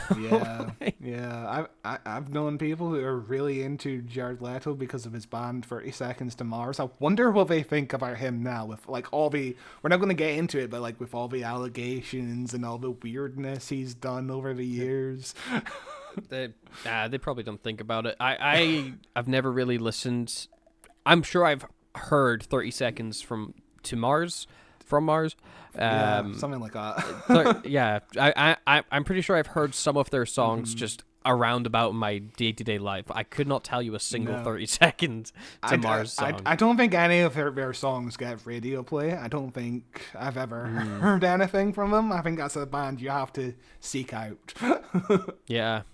I've known people who are really into Jared Leto because of his band 30 Seconds to Mars. I wonder what they think about him now with like all the, we're not going to get into it, but like with all the allegations and all the weirdness he's done over the years. They probably don't think about it. I've never really listened. I'm sure I've heard 30 Seconds from Mars. Something like that. I'm pretty sure I've heard some of their songs just around about my day-to-day life. I could not tell you a single 30 Seconds to Mars song. I don't think any of their songs get radio play. I don't think I've ever heard anything from them. I think that's a band you have to seek out. Yeah.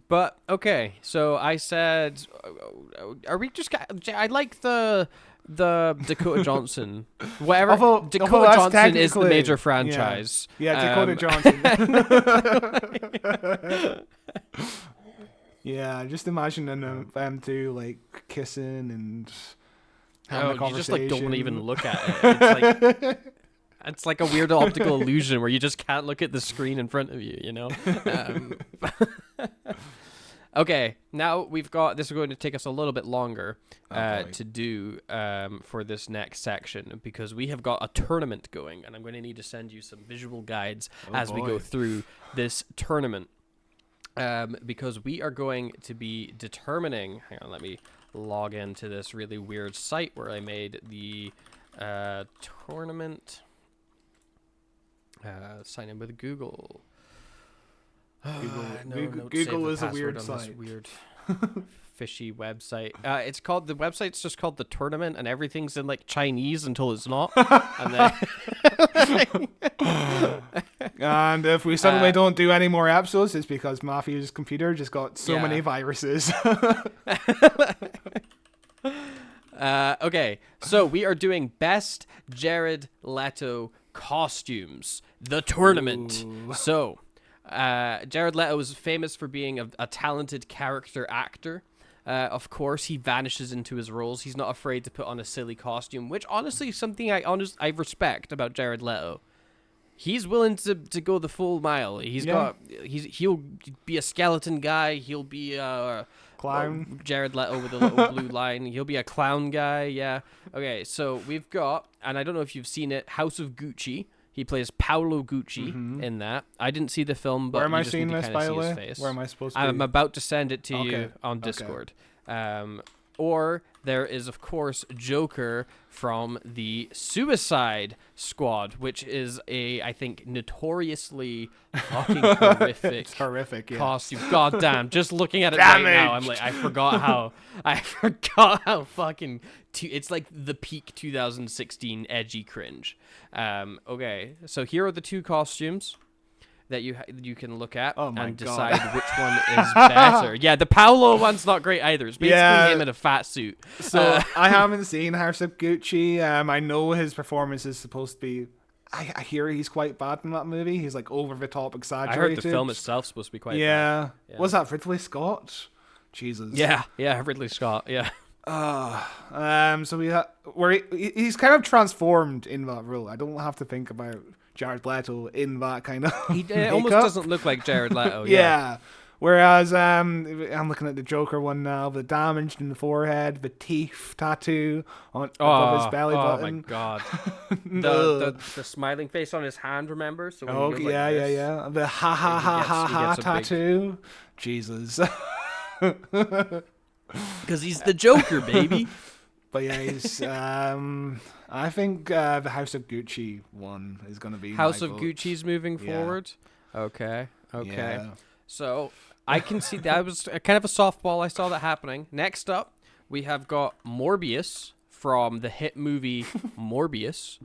But okay, so I said, are we just? I like the Dakota Johnson. Whatever. Dakota Johnson is the major franchise. Yeah, Dakota Johnson. Yeah, just imagining them two like kissing and having a conversation. You just like don't even look at it. It's like a weird optical illusion where you just can't look at the screen in front of you, you know? Okay, now we've got... This is going to take us a little bit longer to do for this next section, because we have got a tournament going, and I'm going to need to send you some visual guides we go through this tournament. Because we are going to be determining... Hang on, let me log into this really weird site where I made the tournament... sign in with Google. Google is a weird site. Weird, fishy website. The website's just called The Tournament, and everything's in like Chinese until it's not. And then and if we suddenly don't do any more episodes, it's because Mathew's computer just got so many viruses. Okay, so we are doing best Jared Leto costumes, the tournament. Ooh. So, Jared Leto is famous for being a talented character actor. Of course, he vanishes into his roles. He's not afraid to put on a silly costume, which honestly is something I respect about Jared Leto. He's willing to go the full mile. He'll be a skeleton guy. He'll be a clown. Jared Leto with a little blue line. He'll be a clown guy. Yeah. Okay. So we've got, and I don't know if you've seen it, House of Gucci. He plays Paolo Gucci in that. I didn't see the film, but where am I you just seeing need to this, kinda by see the his way? face. Where am I supposed to? I'm about to send it to you Okay. on Discord. Or there is, of course, Joker from the Suicide Squad, which is I think, notoriously fucking horrific. It's horrific, yeah. Costume. God damn! Just looking at it right now, I'm like, I forgot how fucking. It's like the peak 2016 edgy cringe. Okay, so here are the two costumes that you can look at and decide which one is better. Yeah, the Paolo one's not great either. It's basically him in a fat suit. So I haven't seen House of Gucci. I know his performance is supposed to be. I hear he's quite bad in that movie. He's like over the top, exaggerated. I heard the film itself supposed to be quite bad. Yeah. Was that Ridley Scott? Jesus. Yeah, Ridley Scott. Yeah. So he's kind of transformed in that role. I don't have to think about Jared Leto in that kind of It almost doesn't look like Jared Leto. Yeah. Whereas I'm looking at the Joker one now, the damage in the forehead, the teeth tattoo above his belly button. Oh my god. the smiling face on his hand, remember? So when he goes like this, yeah. The ha ha ha ha ha tattoo. Jesus. Because he's the Joker, baby. But yeah, he's. I think the House of Gucci one is going to be House my of vote. Gucci's moving forward. Okay. Yeah. So I can see that was kind of a softball. I saw that happening. Next up, we have got Morbius from the hit movie Morbius.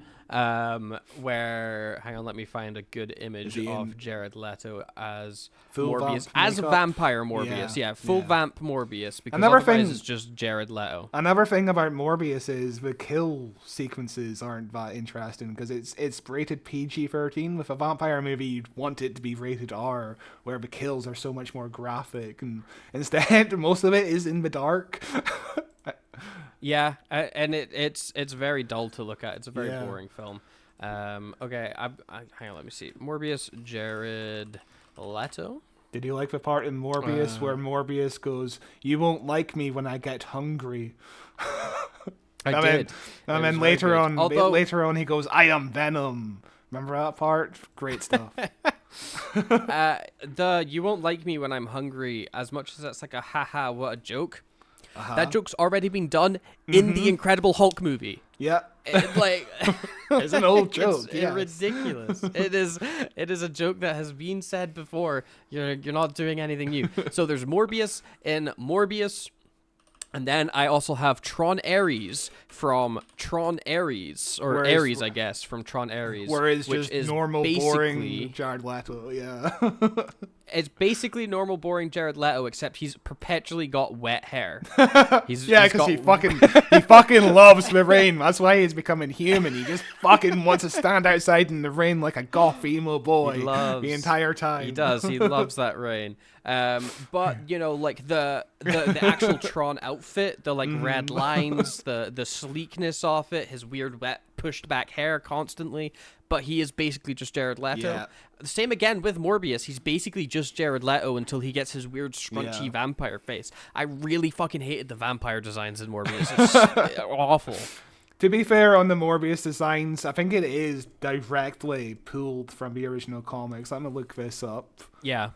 Where hang on, let me find a good image of Jared Leto as full Morbius, vamp as a makeup? vampire Morbius. Yeah, full vamp Morbius, because otherwise it's just Jared Leto. Another thing about Morbius is the kill sequences aren't that interesting because it's rated PG-13. With a vampire movie, you'd want it to be rated R, where the kills are so much more graphic, and instead most of it is in the dark. Yeah, and it's very dull to look at. It's a very boring film. Okay, hang on, let me see. Morbius, Jared Leto. Did you like the part in Morbius where Morbius goes, "You won't like me when I get hungry"? I did. And then later on he goes, "I am Venom." Remember that part? Great stuff. The "you won't like me when I'm hungry," as much as that's like a haha, what a joke. That joke's already been done in the Incredible Hulk movie. Yeah. It's an old joke. It's ridiculous. It is a joke that has been said before. You're not doing anything new. So there's Morbius in Morbius. And then I also have Tron Ares from Tron Ares, or Ares, I guess, from Tron Ares. Which is normal, boring Jared Leto, yeah. It's basically normal, boring Jared Leto, except he's perpetually got wet hair. Because he fucking loves the rain. That's why he's becoming human. He just fucking wants to stand outside in the rain like a goth emo boy the entire time. He does. He loves that rain. But like the actual Tron outfit, the like red lines, the sleekness of it, his weird wet pushed back hair constantly, but he is basically just Jared Leto. Yeah. The same again with Morbius. He's basically just Jared Leto until he gets his weird scrunchy vampire face. I really fucking hated the vampire designs in Morbius. It's awful. To be fair on the Morbius designs, I think it is directly pulled from the original comics. I'm gonna look this up. Yeah.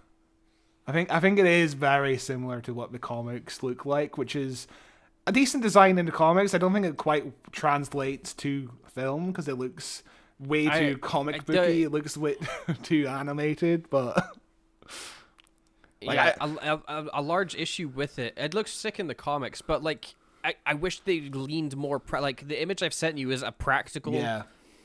I think it is very similar to what the comics look like, which is a decent design in the comics. I don't think it quite translates to film because it looks way too comic booky. It looks way too animated, but a large issue with it. It looks sick in the comics, but like I wish they leaned more. Like the image I've sent you is a practical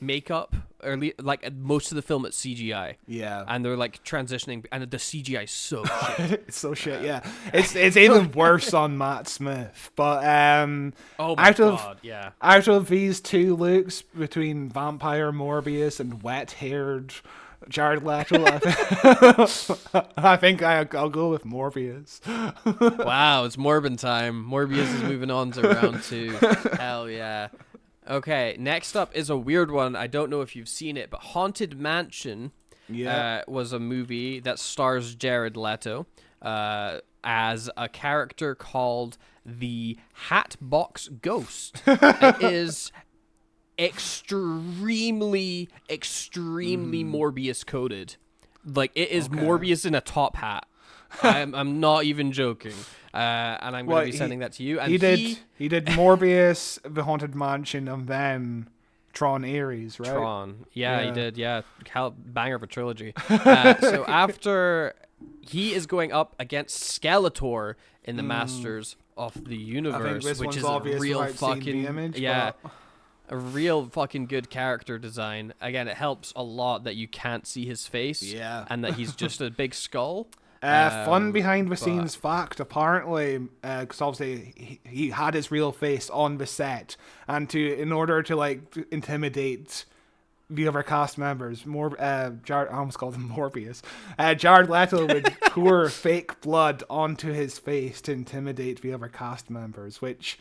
makeup, or like most of the film it's CGI. Yeah. And they're like transitioning, and the CGI is so shit. It's so shit. Yeah. It's even worse on Matt Smith. But oh my god, yeah. Out of these two looks between Vampire Morbius and wet-haired Jared Leto, I think I'll go with Morbius. Wow, it's Morbin time. Morbius is moving on to round 2. Hell yeah. Okay, next up is a weird one. I don't know if you've seen it, but Haunted Mansion was a movie that stars Jared Leto as a character called the Hatbox Ghost. It is extremely Morbius coded. Like, it is Morbius in a top hat. I'm not even joking. And I'm going to be sending that to you. And he did Morbius, The Haunted Mansion, and then Tron Ares, right? Tron. Yeah, he did. Yeah. Banger of a trilogy. So after he is going up against Skeletor in the Masters of the Universe, which is a real fucking a real fucking good character design. Again, it helps a lot that you can't see his face and that he's just a big skull. Fun behind the scenes fact, apparently, because obviously he had his real face on the set, and in order to like intimidate the other cast members, I almost called him Morbius. Jared Leto would pour fake blood onto his face to intimidate the other cast members, which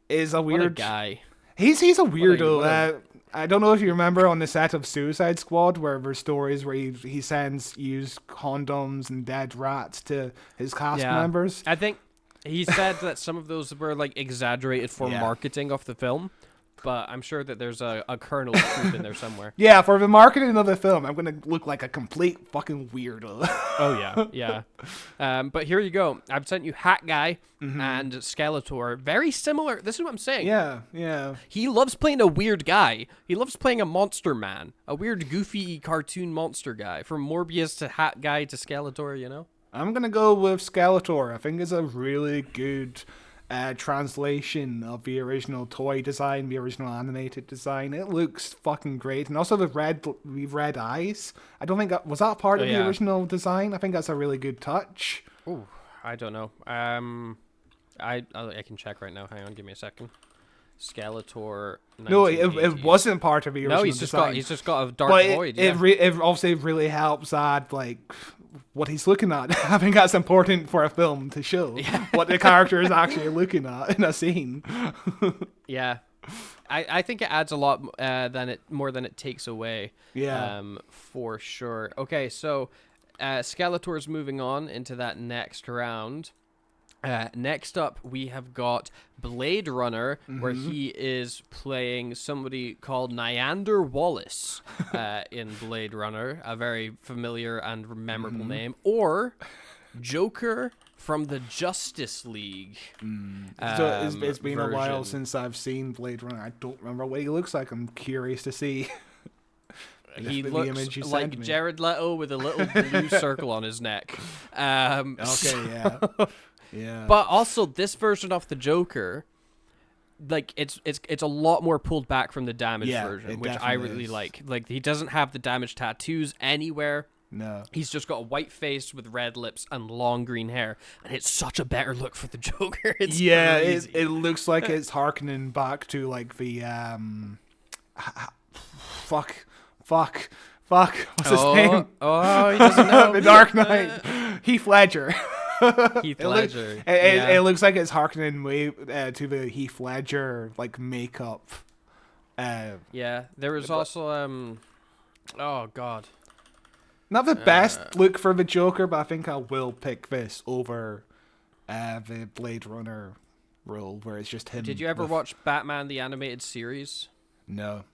is a weird what a guy. He's a weirdo. I don't know if you remember on the set of Suicide Squad where there's stories where he sends used condoms and dead rats to his cast members. I think he said that some of those were like exaggerated for marketing of the film, but I'm sure that there's a kernel of truth in there somewhere. Yeah, for the marketing of the film, I'm going to look like a complete fucking weirdo. Oh, yeah. But here you go. I've sent you Hat Guy and Skeletor. Very similar. This is what I'm saying. Yeah. He loves playing a weird guy. He loves playing a monster man. A weird, goofy cartoon monster guy. From Morbius to Hat Guy to Skeletor, you know? I'm going to go with Skeletor. I think it's a really good translation of the original toy design, the original animated design. It looks fucking great, and also the red eyes. I don't think was that part of the original design. I think that's a really good touch. Ooh, I don't know. I can check right now. Hang on, give me a second. Skeletor. No, it wasn't part of the original design. He's just got a dark void. It obviously really helps add like what he's looking at. I think that's important for a film to show what the character is actually looking at in a scene. Yeah, I think it adds a lot more than it takes away. Yeah, for sure. Okay, so Skeletor's moving on into that next round. Next up, we have got Blade Runner, where he is playing somebody called Nyander Wallace in Blade Runner, a very familiar and memorable name, or Joker from the Justice League. So it's been a while since I've seen Blade Runner. I don't remember what he looks like. I'm curious to see. He looks like Jared Leto with a little blue circle on his neck. Yeah. But also this version of the Joker, like it's a lot more pulled back from the damaged version, which I really like. Like he doesn't have the damaged tattoos anywhere. No. He's just got a white face with red lips and long green hair, and it's such a better look for the Joker. It's crazy. It looks like it's harkening back to like the fuck. What's his name? Oh, he doesn't know. The Dark Knight. Heath Ledger. It looks like it's harkening way to the Heath Ledger like makeup. There was also oh god, not the best look for the Joker, but I think I will pick this over the Blade Runner role where it's just him. Did you ever watch Batman the Animated Series? No.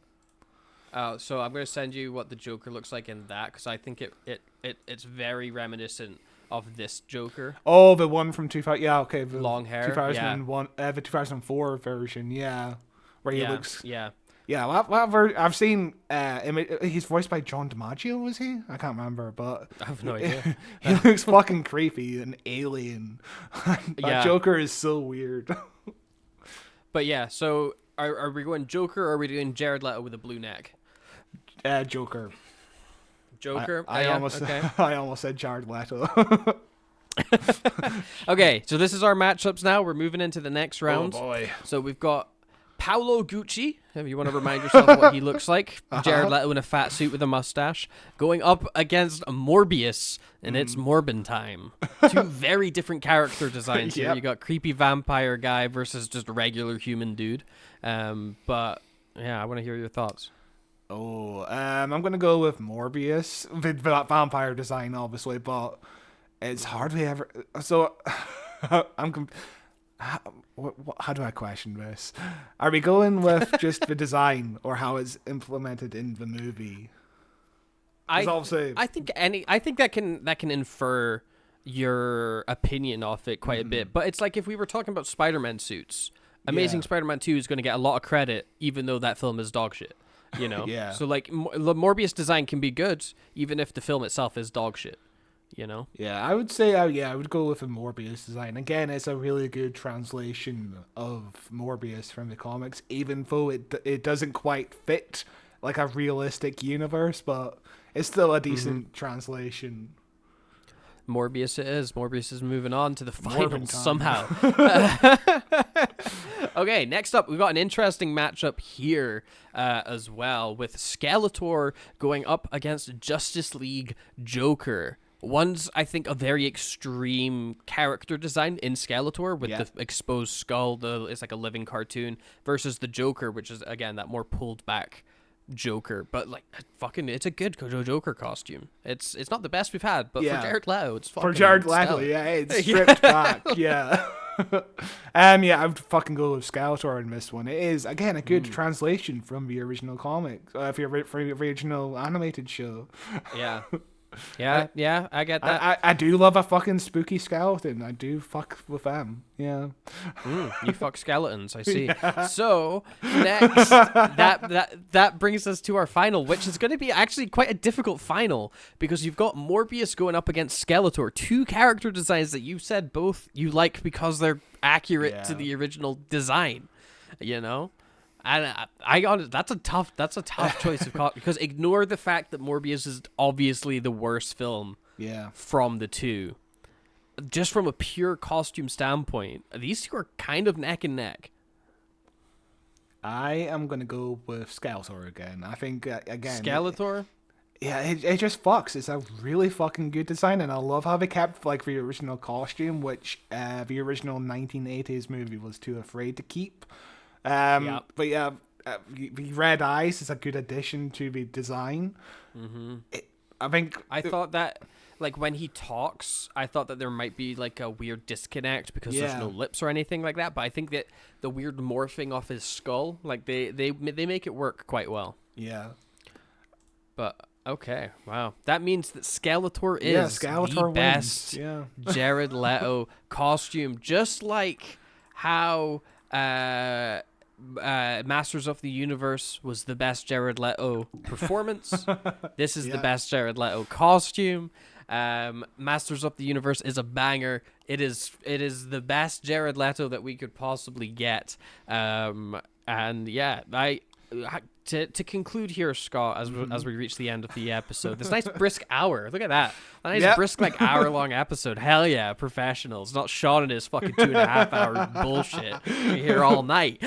So I'm going to send you what the Joker looks like in that, because I think it's very reminiscent of this Joker. Oh, the one from 2000. Yeah, okay. The long hair. 2001, the 2004 version. Yeah, where he looks. Yeah. Yeah, I've seen. He's voiced by John DiMaggio, was he? I can't remember, but I have no idea. He looks fucking creepy, an alien. That Joker is so weird. But yeah, so are we going Joker or are we doing Jared Leto with a blue neck? Joker. Joker. I yeah, almost okay. I almost said Jared Leto. Okay, so this is our matchups now. We're moving into the next round. Oh boy. So we've got Paolo Gucci, if you want to remind yourself of what he looks like. Jared Leto in a fat suit with a mustache, going up against Morbius, and it's Morbin time. Two very different character designs here. Yep. You got creepy vampire guy versus just a regular human dude. But yeah, I want to hear your thoughts. Oh, I'm gonna go with Morbius. With that vampire design, obviously, but it's hardly ever. So, how do I question this? Are we going with just the design or how it's implemented in the movie? I think that can infer your opinion of it quite a bit. But it's like if we were talking about Spider-Man suits, Amazing Spider-Man 2 is going to get a lot of credit, even though that film is dog shit. You know? Yeah. So like the Morbius design can be good, even if the film itself is dog shit. You know? Yeah, I would say, I would go with the Morbius design. Again, it's a really good translation of Morbius from the comics, even though it doesn't quite fit like a realistic universe, but it's still a decent translation. Morbius it is. Morbius is moving on to the finals somehow. Okay, next up, we've got an interesting matchup here as well, with Skeletor going up against Justice League Joker. One's, I think, a very extreme character design in Skeletor with the exposed skull. It's like a living cartoon versus the Joker, which is, again, that more pulled back Joker. But, like, it's a good Joker costume. It's not the best we've had, but for Jared Leto, it's fucking For Jared Leto, stellar. it's stripped back, yeah. I would fucking go with Skeletor in this one. It is, again, a good translation from the original comics, from the original animated show. Yeah. Yeah, I get that. I do love a fucking spooky skeleton. I do fuck with them. Yeah. You fuck skeletons, I see. Yeah. So next, that brings us to our final, which is going to be actually quite a difficult final because you've got Morbius going up against Skeletor, two character designs that you said both you like because they're accurate to the original design. You know. And that's a tough choice of because ignore the fact that Morbius is obviously the worst film from the two. Just from a pure costume standpoint, these two are kind of neck and neck. I am going to go with Skeletor again. I think, again... Skeletor? It just fucks. It's a really fucking good design, and I love how they kept like the original costume, which the original 1980s movie was too afraid to keep. But yeah, the red eyes is a good addition to the design. I thought that, like, when he talks, I thought that there might be like a weird disconnect because there's no lips or anything like that. But I think that the weird morphing off his skull, like they make it work quite well. Yeah. But okay, wow, that means that Skeletor is the best Jared Leto costume, just like how Masters of the Universe was the best Jared Leto performance. This is the best Jared Leto costume. Masters of the Universe is a banger. It is the best Jared Leto that we could possibly get. And yeah, to conclude here, Scott, as we reach the end of the episode, this nice brisk hour. Look at that. A nice brisk like hour-long episode. Hell yeah, professionals. Not Sean and his fucking 2.5 hour bullshit. We're here all night.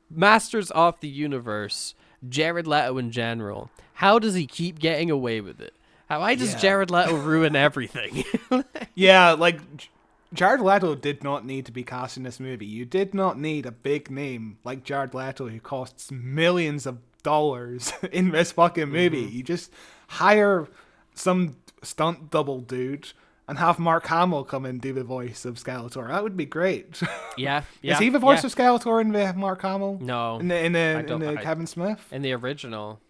Masters of the Universe, Jared Leto in general. How does he keep getting away with it? Why does Jared Leto ruin everything? Like... Jared Leto did not need to be cast in this movie. You did not need a big name like Jared Leto who costs millions of dollars in this fucking movie. You just hire some stunt double dude and have Mark Hamill come and do the voice of Skeletor. That would be great. Yeah. Is he the voice of Skeletor in the Mark Hamill? No. In the Kevin Smith? In the original.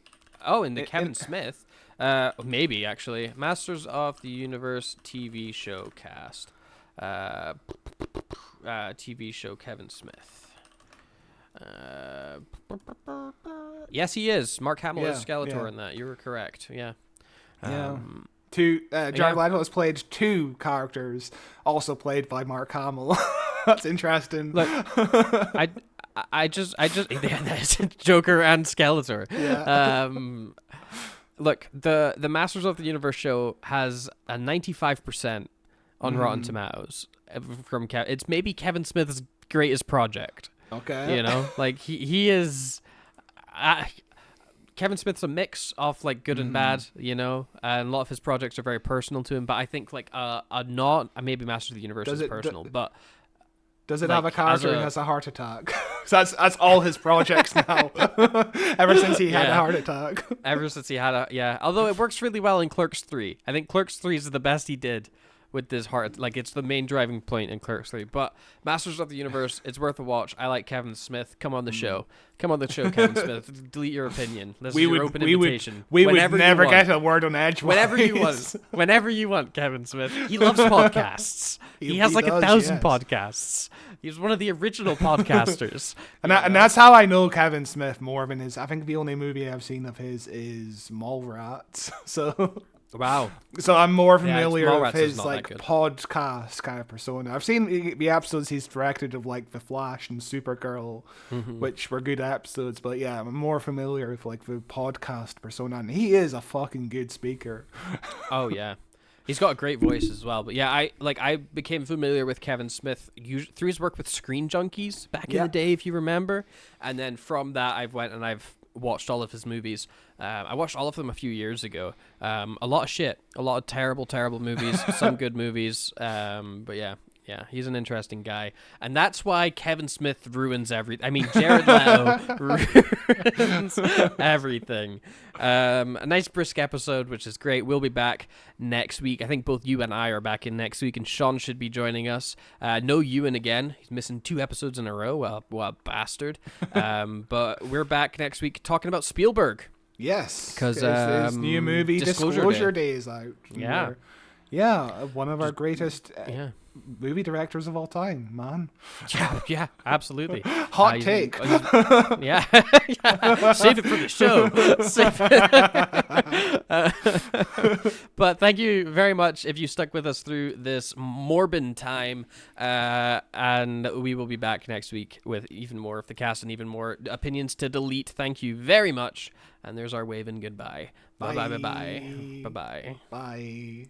Oh, in the Kevin Smith. Maybe, actually. Masters of the Universe TV show cast. TV show Kevin Smith. Yes, he is. Mark Hamill is Skeletor in that. You were correct. Yeah. Jared Leto has played two characters, also played by Mark Hamill. That's interesting. Look, I just there's Joker and Skeletor. Yeah. Look, the Masters of the Universe show has a 95% on Rotten Tomatoes from it's maybe Kevin Smith's greatest project. Okay. You know, like he is. Kevin Smith's a mix of like good and bad, you know, and a lot of his projects are very personal to him. But I think like maybe Masters of the Universe is personal, but. Does it have a character who has a heart attack? So that's all his projects now. Ever since he had a heart attack. Ever since he had although it works really well in Clerks 3. I think Clerks 3 is the best he did with this heart. Like, it's the main driving point in Clerks 3. But Masters of the Universe, it's worth a watch. I like Kevin Smith. Come on the show. Come on the show, Kevin Smith. Delete your opinion. This is your open invitation. We would never get a word on edgewise. Whenever you want, Kevin Smith. He loves podcasts. He has like 1,000 podcasts. He's one of the original podcasters. And that's how I know Kevin Smith more than his. I think the only movie I've seen of his is Mallrats. So wow. So I'm more familiar with his like podcast kind of persona. I've seen the episodes he's directed of like The Flash and Supergirl, which were good episodes. But yeah, I'm more familiar with like the podcast persona, and he is a fucking good speaker. Oh yeah. He's got a great voice as well. But yeah, I became familiar with Kevin Smith through his work with Screen Junkies back in the day, if you remember. And then from that, I've watched all of his movies. I watched all of them a few years ago. A lot of shit. A lot of terrible movies. Some good movies. But yeah, he's an interesting guy. And that's why Kevin Smith ruins everything. I mean, Jared Leto ruins everything. A nice brisk episode, which is great. We'll be back next week. I think both you and I are back in next week, and Sean should be joining us. No Ewan again. He's missing 2 episodes in a row. Well, bastard. But we're back next week talking about Spielberg. Yes. Because his new movie, Disclosure Day is out. Yeah. Yeah, one of our greatest movie directors of all time, man. Yeah, absolutely. Hot take. Yeah. Save it for the show. But thank you very much if you stuck with us through this Morbin time. And we will be back next week with even more of the cast and even more opinions to delete. Thank you very much. And there's our wave and goodbye. Bye. Bye.